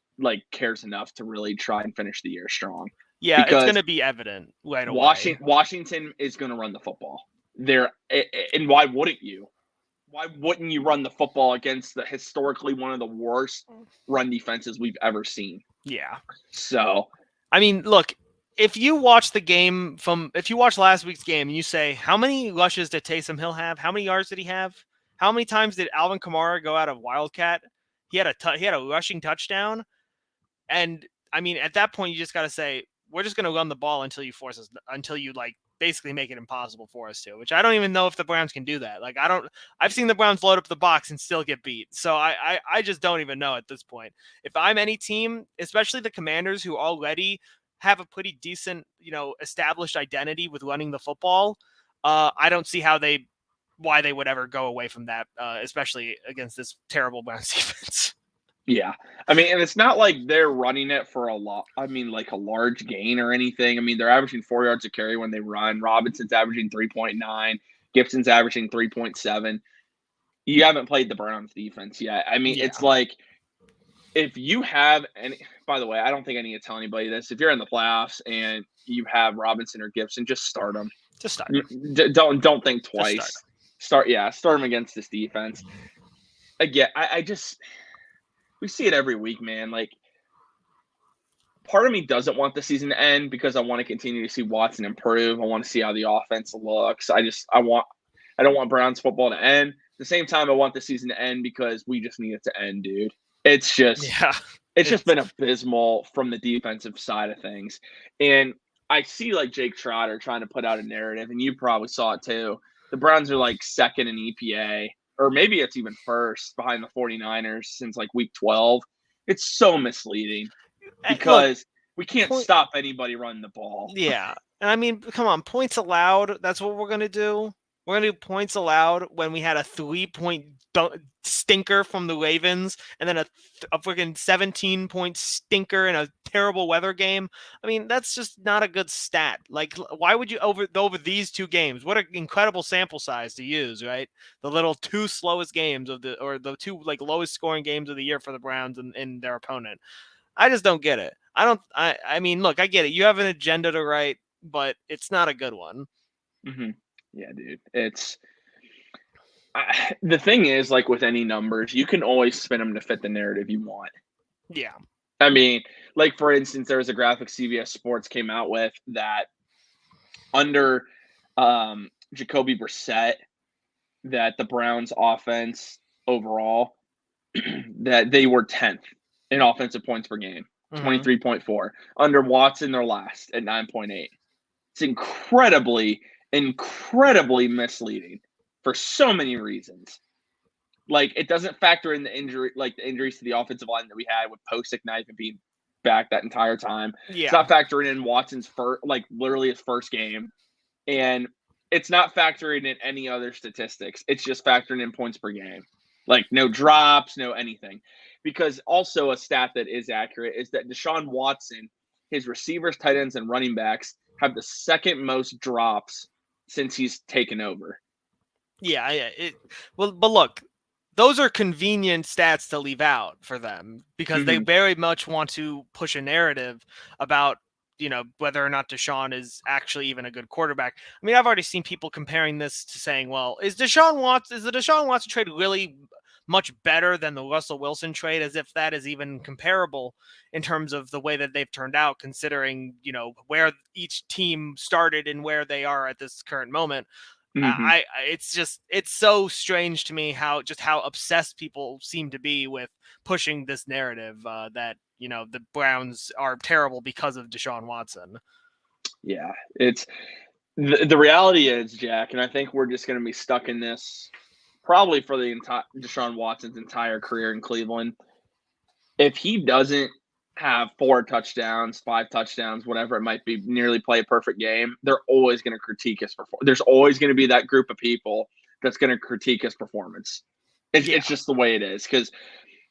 cares enough to really try and finish the year strong. Yeah, it's going to be evident right away. Washington is going to run the football. And why wouldn't you? Why wouldn't you run the football against the historically one of the worst run defenses we've ever seen? Yeah. So, I mean, look, if you watch last week's game and you say, how many rushes did Taysom Hill have? How many yards did he have? How many times did Alvin Kamara go out of Wildcat? He had a rushing touchdown. And I mean, at that point, you just got to say, we're just going to run the ball until you basically make it impossible for us to, which I don't even know if the Browns can do that. I've seen the Browns load up the box and still get beat. So I just don't even know at this point. If I'm any team, especially the Commanders, who already have a pretty decent, established identity with running the football, I don't see why they would ever go away from that, especially against this terrible Browns defense. Yeah. I mean, and it's not like they're running it for a large gain or anything. I mean, they're averaging 4 yards a carry when they run. Robinson's averaging 3.9. Gibson's averaging 3.7. You haven't played the Browns defense yet. I mean, It's like, if you have by the way, I don't think I need to tell anybody this. If you're in the playoffs and you have Robinson or Gibson, just start them. Just start. Don't think twice. Start them against this defense. Again, we see it every week, man. Part of me doesn't want the season to end because I want to continue to see Watson improve. I want to see how the offense looks. I don't want Browns football to end. At the same time, I want the season to end because we just need it to end, dude. It's just been abysmal from the defensive side of things. And I see Jake Trotter trying to put out a narrative, and you probably saw it too. The Browns are second in EPA. Or maybe it's even first behind the 49ers since week 12. It's so misleading because we can't stop anybody running the ball. Yeah. And I mean, come on, points allowed. That's what we're going to do. We're gonna do points allowed when we had a 3-point stinker from the Ravens, and then a freaking 17-point stinker in a terrible weather game. I mean, that's just not a good stat. Like, why would you over these two games? What an incredible sample size to use, right? The little two slowest games or the two like lowest scoring games of the year for the Browns and their opponent. I just don't get it. I mean, look, I get it. You have an agenda to write, but it's not a good one. Hmm. Yeah, dude. The thing is, like with any numbers, you can always spin them to fit the narrative you want. Yeah. I mean, like for instance, there was a graphic CBS Sports came out with that under Jacoby Brissett, that the Browns offense overall that they were 10th in offensive points per game, Mm-hmm. 23.4. Under Watson, they're last at 9.8. It's incredibly misleading for so many reasons. Like it doesn't factor in the injuries to the offensive line that we had with Posick not even being back that entire time. It's Yeah. not factoring in Watson's first, like literally his first game, and it's not factoring in any other statistics. It's just factoring in points per game, like no drops, no anything. Because also a stat that is accurate is that Deshaun Watson, his receivers, tight ends, and running backs have the second most drops since he's taken over. Yeah. Well, but look, those are convenient stats to leave out for them because they Mm-hmm. very much want to push a narrative about, whether or not Deshaun is actually even a good quarterback. I mean, I've already seen people comparing this to saying, well, is the Deshaun Watson trade really much better than the Russell Wilson trade, as if that is even comparable in terms of the way that they've turned out, considering, where each team started and where they are at this current moment. Mm-hmm. It's so strange to me how obsessed people seem to be with pushing this narrative that the Browns are terrible because of Deshaun Watson. Yeah, it's the reality is, Jack, and I think we're just going to be stuck in this probably for the entire Deshaun Watson's entire career in Cleveland. If he doesn't have 4 touchdowns, 5 touchdowns, whatever it might be, nearly play a perfect game, they're always going to critique his performance. There's always going to be that group of people that's going to critique his performance. Yeah. It's just the way it is, because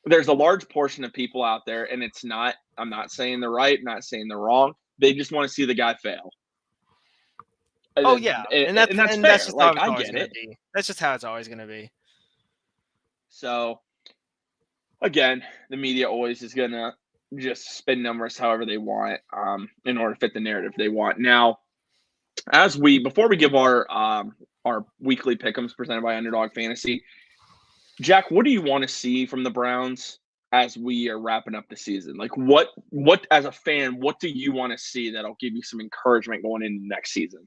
there's a large portion of people out there, and it's not. I'm not saying they're right, not saying they're wrong. They just want to see the guy fail. Oh yeah, And, and that's and that's and that's fair. just how Like it's I always get going to it. be. That's just how it's always going to be. So again, the media always is gonna just spin numbers however they want, in order to fit the narrative they want. Now, before we give our weekly pick'ems presented by Underdog Fantasy, Jack, what do you want to see from the Browns as we are wrapping up the season? Like what as a fan, what do you want to see that'll give you some encouragement going into next season?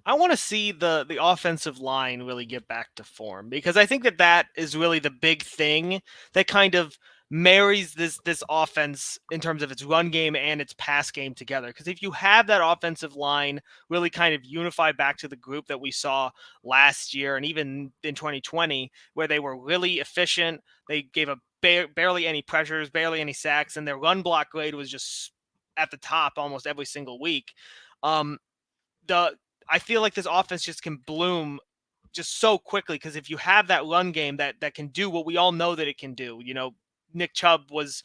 I want to see the offensive line really get back to form, because I think that is really the big thing that kind of marries this offense in terms of its run game and its pass game together. Because if you have that offensive line really kind of unify back to the group that we saw last year and even in 2020, where they were really efficient, they gave a barely any pressures, barely any sacks, and their run block grade was just at the top almost every single week. Um, the I feel like this offense just can bloom just so quickly, because if you have that run game that can do what we all know that it can do, Nick Chubb was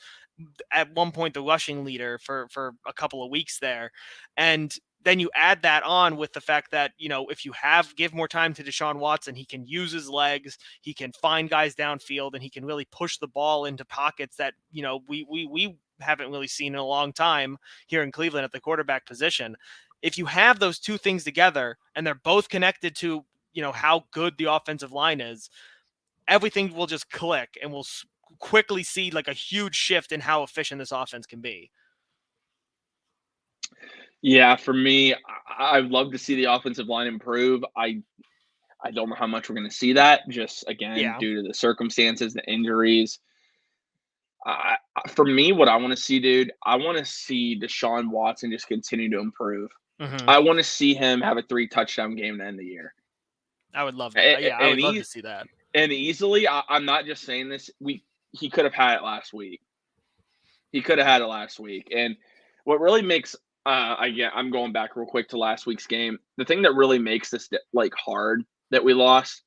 at one point the rushing leader for a couple of weeks there, and then you add that on with the fact that if you give more time to Deshaun Watson, he can use his legs, he can find guys downfield, and he can really push the ball into pockets that we haven't really seen in a long time here in Cleveland at the quarterback position. If you have those two things together and they're both connected to how good the offensive line is, everything will just click, and we'll quickly see like a huge shift in how efficient this offense can be. Yeah, for me, I'd love to see the offensive line improve. I don't know how much we're going to see that, just again Yeah. due to the circumstances, the injuries. I For me, what I want to see, dude, I want to see Deshaun Watson just continue to improve. Hmm. I want to see him have a 3 touchdown game to end the year. I would love And, to. Yeah, I would and, love he, to see that. and easily, I'm not just saying this. He could have had it last week. He could have had it last week. And what really makes I'm going back real quick to last week's game. The thing that really makes this like hard that we lost,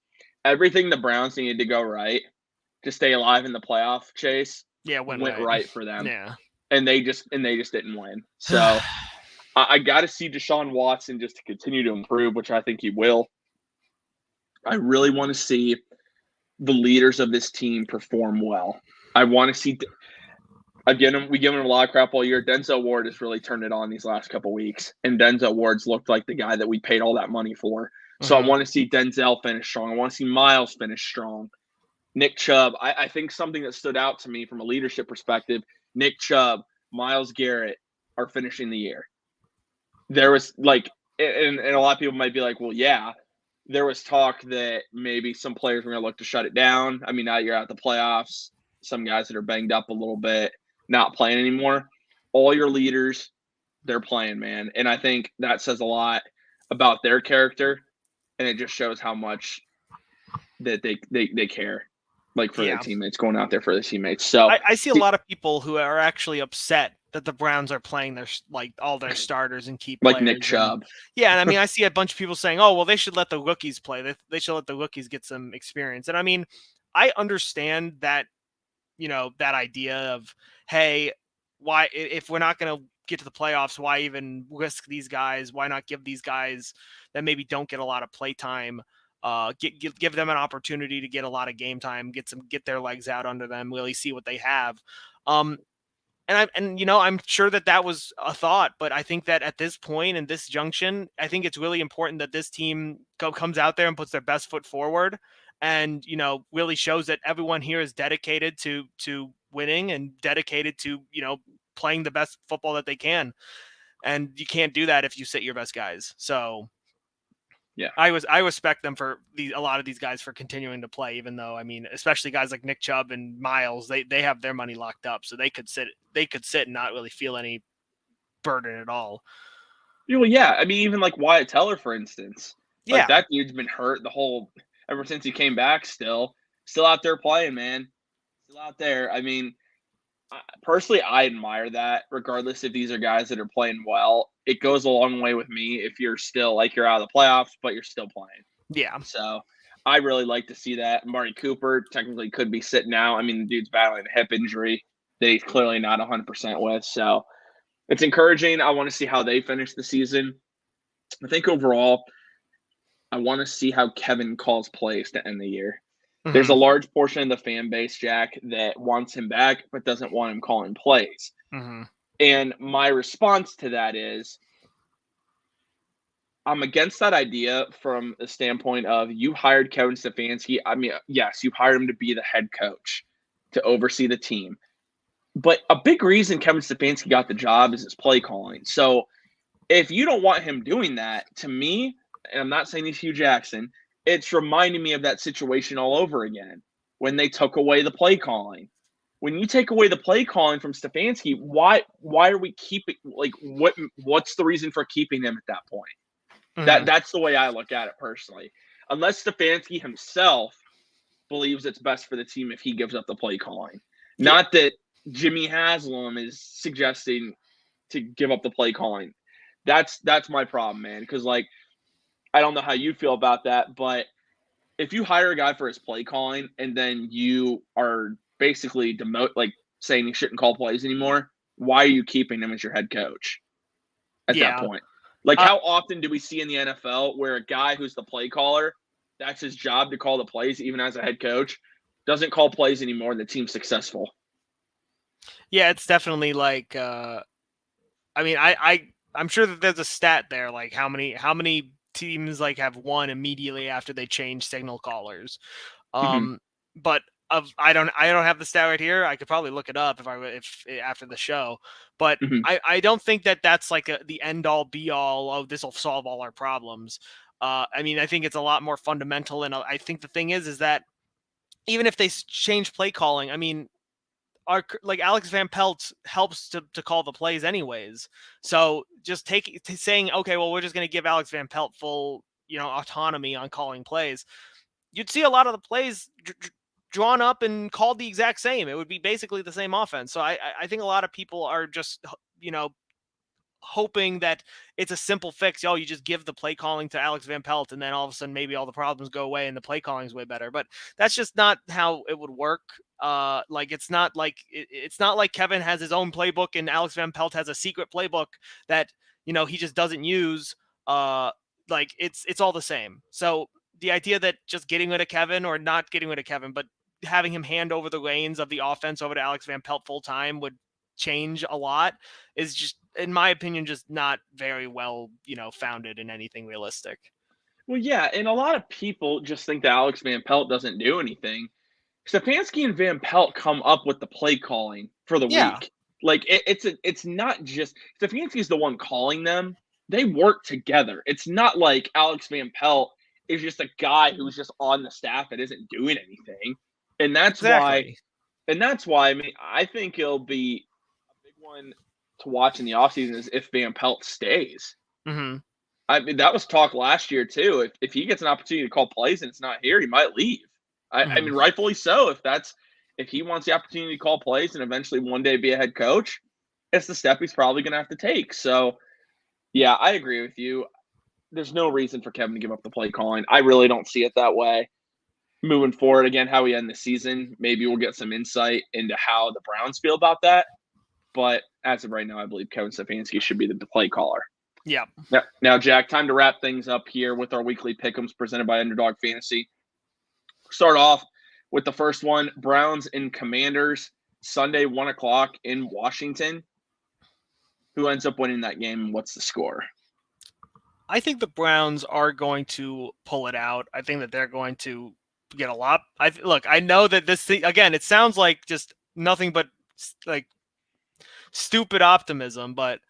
everything the Browns needed to go right to stay alive in the playoff chase Yeah, went right for them. Yeah. And they just didn't win. So I got to see Deshaun Watson just to continue to improve, which I think he will. I really want to see the leaders of this team perform well. I want to see again. We give him a lot of crap all year. Denzel Ward has really turned it on these last couple weeks, and Denzel Ward's looked like the guy that we paid all that money for. So I want to see Denzel finish strong. I want to see Miles finish strong. Nick Chubb. I think something that stood out to me from a leadership perspective. Nick Chubb, Myles Garrett are finishing the year. There was and a lot of people might be like, well, yeah. There was talk that maybe some players were going to look to shut it down. I mean, now you're at the playoffs. Some guys that are banged up a little bit, not playing anymore. All your leaders, they're playing, man. And I think that says a lot about their character, and it just shows how much that they care, for their teammates, going out there for their teammates. So I see a lot of people who are actually upset that the Browns are playing their all their starters and key players. Like Nick Chubb. And I mean, I see a bunch of people saying, "Oh, well, they should let the rookies play. They should let the rookies get some experience." And I mean, I understand that, that idea of, hey, why, if we're not going to get to the playoffs, why even risk these guys? Why not give these guys that maybe don't get a lot of play time, give them an opportunity to get a lot of game time, get their legs out under them, really see what they have. And I'm sure that was a thought, but I think that at this point in this junction, I think it's really important that this team comes out there and puts their best foot forward, and really shows that everyone here is dedicated to winning and dedicated to playing the best football that they can. And you can't do that if you sit your best guys. So yeah, I respect them for a lot of these guys for continuing to play, even though, I mean, especially guys like Nick Chubb and Miles, they have their money locked up, so they could sit and not really feel any burden at all. Well, yeah, I mean, even like Wyatt Teller, for instance, Yeah, that dude's been hurt ever since he came back. Still out there playing, man. Still out there. I mean, personally, I admire that. Regardless if these are guys that are playing well, it goes a long way with me if you're still you're out of the playoffs, but you're still playing. Yeah. So I really like to see that. Marty Cooper technically could be sitting out. I mean, the dude's battling a hip injury that he's clearly not 100% with. So it's encouraging. I want to see how they finish the season. I think overall, I want to see how Kevin calls plays to end the year. There's a large portion of the fan base, Jack, that wants him back but doesn't want him calling plays. And my response to that is, I'm against that idea from the standpoint of, you hired Kevin Stefanski. I mean, yes, you hired him to be the head coach, to oversee the team. But a big reason Kevin Stefanski got the job is his play calling. So if you don't want him doing that, to me, and I'm not saying he's Hugh Jackson, it's reminding me of that situation all over again when they took away the play calling. When you take away the play calling from Stefanski, why are we keeping, what's the reason for keeping him at that point? That's the way I look at it personally. Unless Stefanski himself believes it's best for the team if he gives up the play calling. Yeah. Not that Jimmy Haslam is suggesting to give up the play calling. That's my problem, man. Because I don't know how you feel about that, but if you hire a guy for his play calling and then you are basically saying he shouldn't call plays anymore, why are you keeping him as your head coach at that point? How often do we see in the NFL where a guy who's the play caller, that's his job to call the plays, even as a head coach, doesn't call plays anymore and the team's successful? Yeah, it's definitely I mean, I'm sure that there's a stat there, how many teams have won immediately after they change signal callers. But I don't have the stat right here. I could probably look it up if after the show. But I don't think that that's the end all be all. Oh, this will solve all our problems. I mean, I think it's a lot more fundamental, and I think the thing is that even if they change play calling, I mean, Alex Van Pelt helps to call the plays anyways. So just saying, okay, well, we're just going to give Alex Van Pelt full, autonomy on calling plays. You'd see a lot of the plays drawn up and called the exact same. It would be basically the same offense. So I think a lot of people are just, hoping that it's a simple fix. Oh, you just give the play calling to Alex Van Pelt, and then all of a sudden maybe all the problems go away and the play calling is way better. But that's just not how it would work. Like it's not like Kevin has his own playbook and Alex Van Pelt has a secret playbook that he just doesn't use. Like it's all the same. So the idea that just getting rid of Kevin, or not getting rid of Kevin, but having him hand over the reins of the offense over to Alex Van Pelt full time would change a lot, is just, in my opinion, just not very well, founded in anything realistic. Well, yeah, and a lot of people just think that Alex Van Pelt doesn't do anything. Stefanski and Van Pelt come up with the play calling for the Yeah. week. Like it's not just Stefanski's the one calling them. They work together. It's not like Alex Van Pelt is just a guy who's just on the staff that isn't doing anything. And that's Exactly. why I mean I think it'll be a big one to watch in the offseason is if Van Pelt stays. Mm-hmm. I mean, that was talk last year too. If he gets an opportunity to call plays and it's not here, he might leave. I mean, rightfully so. If he wants the opportunity to call plays and eventually one day be a head coach, it's the step he's probably going to have to take. So, yeah, I agree with you. There's no reason for Kevin to give up the play calling. I really don't see it that way. Moving forward, again, how we end the season, maybe we'll get some insight into how the Browns feel about that. But as of right now, I believe Kevin Stefanski should be the play caller. Yeah. Now, Jack, time to wrap things up here with our weekly pick'ems presented by Underdog Fantasy. Start off with the first one, Browns and Commanders, Sunday, 1 o'clock in Washington. Who ends up winning that game and what's the score? I think the Browns are going to pull it out. I think that they're going to get a lot. I know that this thing, again, it sounds like just nothing but like stupid optimism, but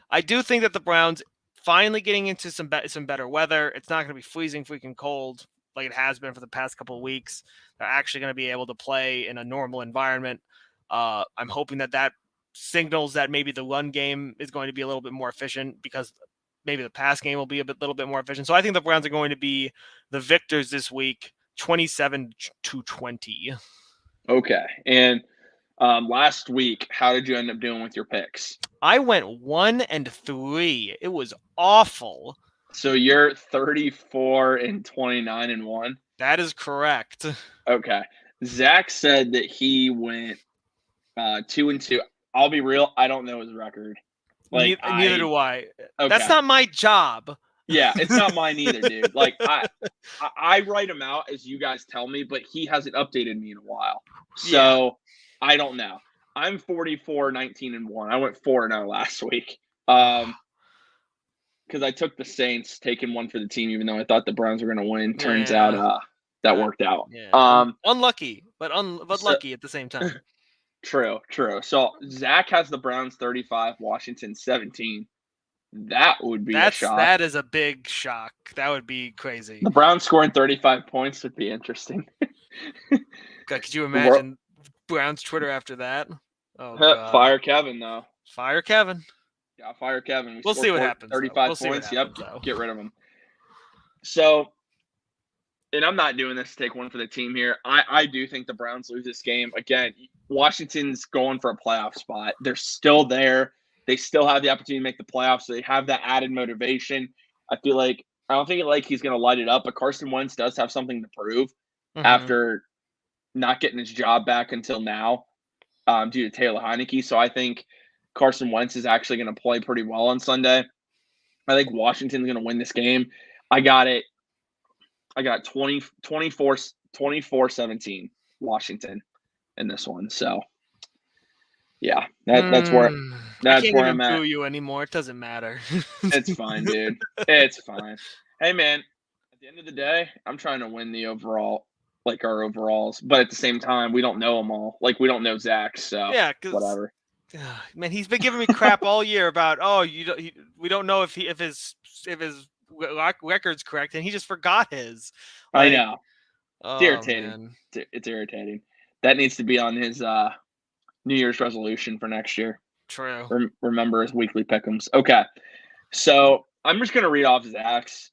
I do think that the Browns finally getting into some better weather. It's not going to be freezing freaking cold like it has been for the past couple of weeks. They're actually going to be able to play in a normal environment. I'm hoping that signals that maybe the run game is going to be a little bit more efficient, because maybe the pass game will be little bit more efficient. So I think the Browns are going to be the victors this week, 27-20. Okay. And last week, how did you end up doing with your picks? I went 1-3. It was awful. So you're 34-29-1. That is correct. Okay. Zach said that he went 2-2. I'll be real, I don't know his record. Like neither do I. Okay. That's not my job. Yeah, it's not mine either, dude. Like I write him out as you guys tell me, but he hasn't updated me in a while. So I don't know. I'm 44-19-1. I went 4-0 last week. Because I took the Saints, taking one for the team, even though I thought the Browns were going to win. Turns out that worked out. Yeah. Unlucky, but lucky at the same time. True. So Zach has the Browns 35, Washington 17. That would be a shock. That is a big shock. That would be crazy. The Browns scoring 35 points would be interesting. God, could you imagine Browns Twitter after that? Oh, God. Fire Kevin, though. Fire Kevin. Yeah, fire Kevin. We'll see what happens. 35 points. Yep. Get rid of him. So, and I'm not doing this to take one for the team here. I do think the Browns lose this game. Again, Washington's going for a playoff spot. They're still there. They still have the opportunity to make the playoffs. So they have that added motivation. I don't think he's going to light it up, but Carson Wentz does have something to prove after not getting his job back until now due to Taylor Heineke. So I think Carson Wentz is actually going to play pretty well on Sunday. I think Washington's going to win this game. I got 24-17 Washington in this one. So yeah, that's where I can't even boo you anymore. It doesn't matter. It's fine, dude. It's fine. Hey, man, at the end of the day, I'm trying to win the overall, like our overalls. But at the same time, we don't know them all. Like, we don't know Zach, so yeah, whatever. Man, he's been giving me crap all year about, we don't know if his record's correct, and he just forgot his. I know. It's irritating. Man. It's irritating. That needs to be on his New Year's resolution for next year. True. Remember his weekly pick'ems. Okay, so I'm just gonna read off Zach's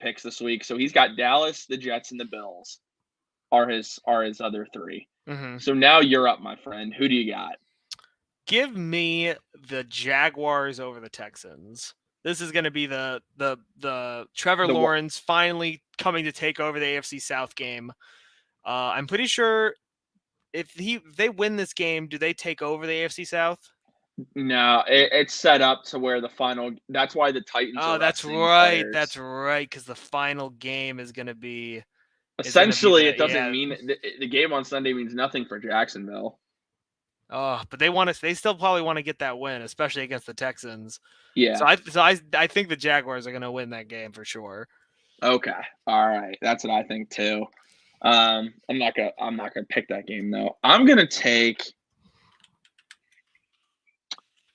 picks this week. So he's got Dallas, the Jets, and the Bills are his other three. So now you're up, my friend. Who do you got? Give me the Jaguars over the Texans. This is going to be the Trevor The Lawrence finally coming to take over the AFC South game. I'm pretty sure if they win this game, do they take over the AFC South? No, it's set up to where the final. That's why the Titans are That's resting right. players. That's right. Because the final game is going to be. Essentially, it doesn't mean the game on Sunday means nothing for Jacksonville. Oh, but they want to. They still probably want to get that win, especially against the Texans. Yeah. So I think the Jaguars are going to win that game for sure. Okay. All right. That's what I think too. I'm not gonna pick that game though. I'm gonna take.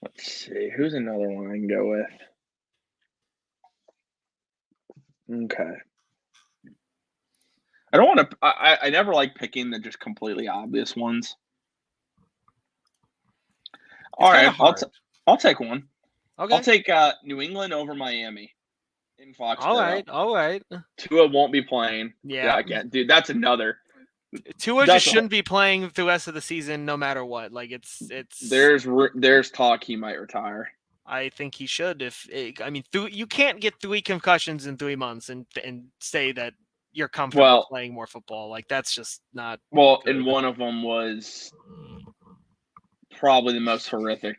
Let's see. Who's another one I can go with? Okay. I don't want to. I never like picking the just completely obvious ones. All right, I'll take one. Okay. I'll take New England over Miami in Foxborough. All right. Tua won't be playing. Yeah, again, dude, that's another. Tua just shouldn't be playing the rest of the season, no matter what. Like it's. There's talk he might retire. I think he should. You can't get 3 concussions in 3 months and say that you're comfortable playing more football. Like that's just not. Well, and one of them was probably the most horrific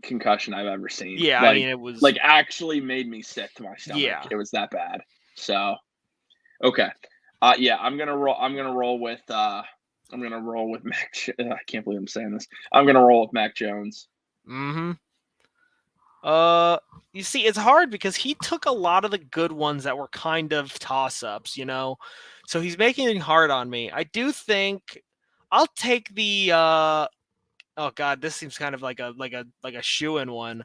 concussion I've ever seen. Yeah, I mean it was like actually made me sick to my stomach. Yeah, it was that bad. So, okay, yeah, I'm gonna roll with Mac. I can't believe I'm saying this. I'm gonna roll with Mac Jones. Mm-hmm. You see, it's hard because he took a lot of the good ones that were kind of toss-ups, so he's making it hard on me. I do think I'll take the oh god, this seems kind of like a shoo-in one,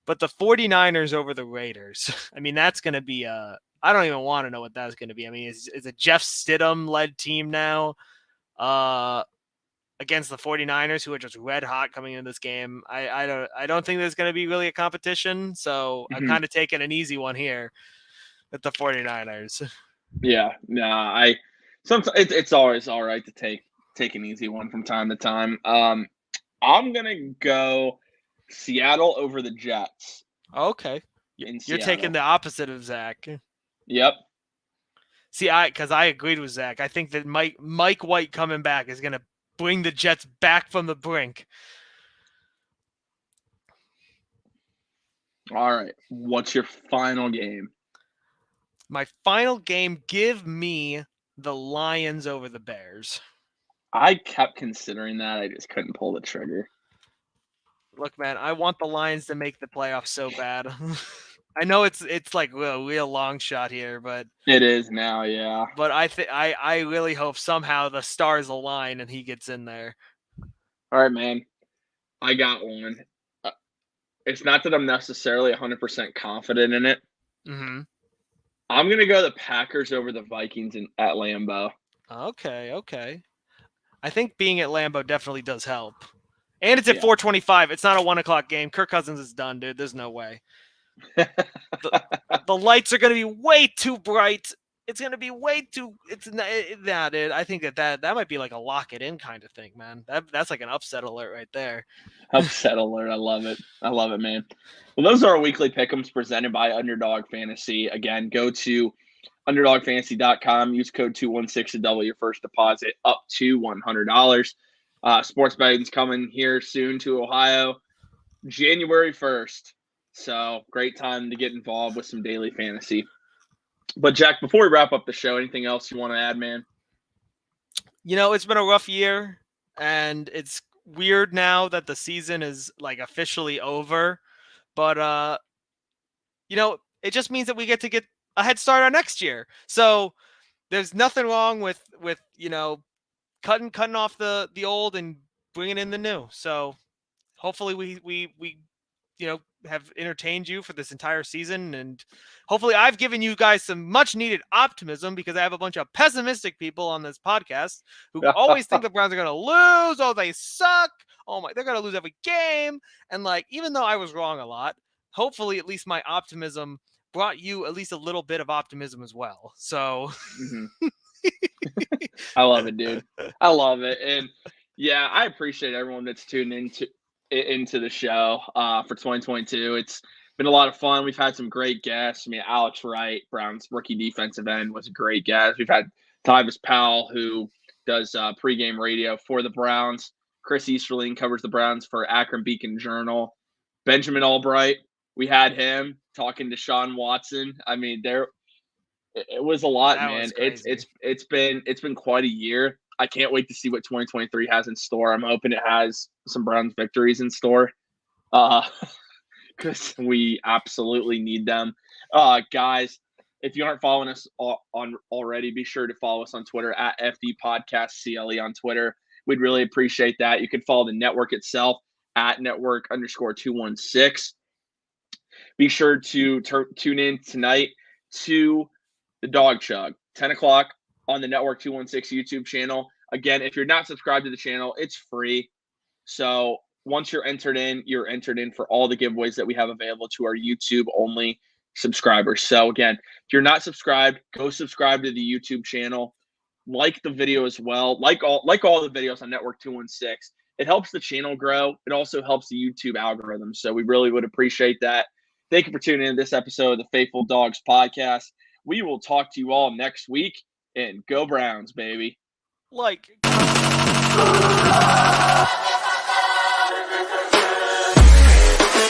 but the 49ers over the Raiders. I mean, that's going to be I don't even want to know what that's going to be. I mean, it's a Jeff Stidham led team now against the 49ers, who are just red hot coming into this game. I don't think there's going to be really a competition, so I'm kind of taking an easy one here with the 49ers. Yeah, nah, sometimes it's always all right to take an easy one from time to time. I'm gonna go Seattle over the Jets. Okay, you're taking the opposite of Zach. Yep. See, because I agreed with Zach. I think that Mike White coming back is gonna bring the Jets back from the brink. All right. What's your final game? My final game, give me the Lions over the Bears. I kept considering that. I just couldn't pull the trigger. Look, man, I want the Lions to make the playoffs so bad. I know it's like a real long shot here, but it is now, yeah. But I really hope somehow the stars align and he gets in there. All right, man. I got one. It's not that I'm necessarily 100% confident in it. Mm-hmm. I'm gonna go the Packers over the Vikings at Lambeau. Okay. I think being at Lambeau definitely does help. And it's at 4:25. It's not a 1:00 game. Kirk Cousins is done, dude. There's no way. The lights are going to be way too bright. It's going to be way too. It's not, dude. I think that might be like a lock it in kind of thing, man. That's like an upset alert right there. Upset alert. I love it. I love it, man. Well, those are our weekly pick'ems presented by Underdog Fantasy. Again, go to underdogfantasy.com. Use code 216 to double your first deposit up to $100. Sports betting's coming here soon to Ohio, January 1st. So great time to get involved with some daily fantasy. But Jack, before we wrap up the show, anything else you want to add, man? It's been a rough year, and it's weird now that the season is like officially over. But it just means that we get to get a head start on next year. So there's nothing wrong with cutting off the old and bringing in the new. So hopefully we have entertained you for this entire season, and hopefully I've given you guys some much needed optimism, because I have a bunch of pessimistic people on this podcast who always think the Browns are going to lose. Oh, they suck. Oh my, they're going to lose every game. And even though I was wrong a lot, hopefully at least my optimism brought you at least a little bit of optimism as well. So I love it, dude. I love it. And yeah, I appreciate everyone that's tuned into the show for 2022. It's been a lot of fun. We've had some great guests. I mean, Alex Wright, Brown's rookie defensive end, was a great guest. We've had Tyvis Powell, who does pregame radio for the Browns. Chris Easterling covers the Browns for Akron Beacon Journal. Benjamin Albright, we had him talking to Sean Watson. I mean, it was a lot, That man. was crazy. It's been quite a year. I can't wait to see what 2023 has in store. I'm hoping it has some Browns victories in store. Because we absolutely need them. Guys, if you aren't following us on already, be sure to follow us on Twitter at FD Podcast CLE on Twitter. We'd really appreciate that. You can follow the network itself at network_216. Be sure to tune in tonight to the Dog Chug, 10 o'clock on the Network 216 YouTube channel. Again, if you're not subscribed to the channel, it's free. So once you're entered in for all the giveaways that we have available to our YouTube only subscribers. So again, if you're not subscribed, go subscribe to the YouTube channel. Like the video as well. Like all the videos on Network 216. It helps the channel grow. It also helps the YouTube algorithm. So we really would appreciate that. Thank you for tuning in to this episode of the Faithful Dogs Podcast. We will talk to you all next week, and go Browns, baby. Like.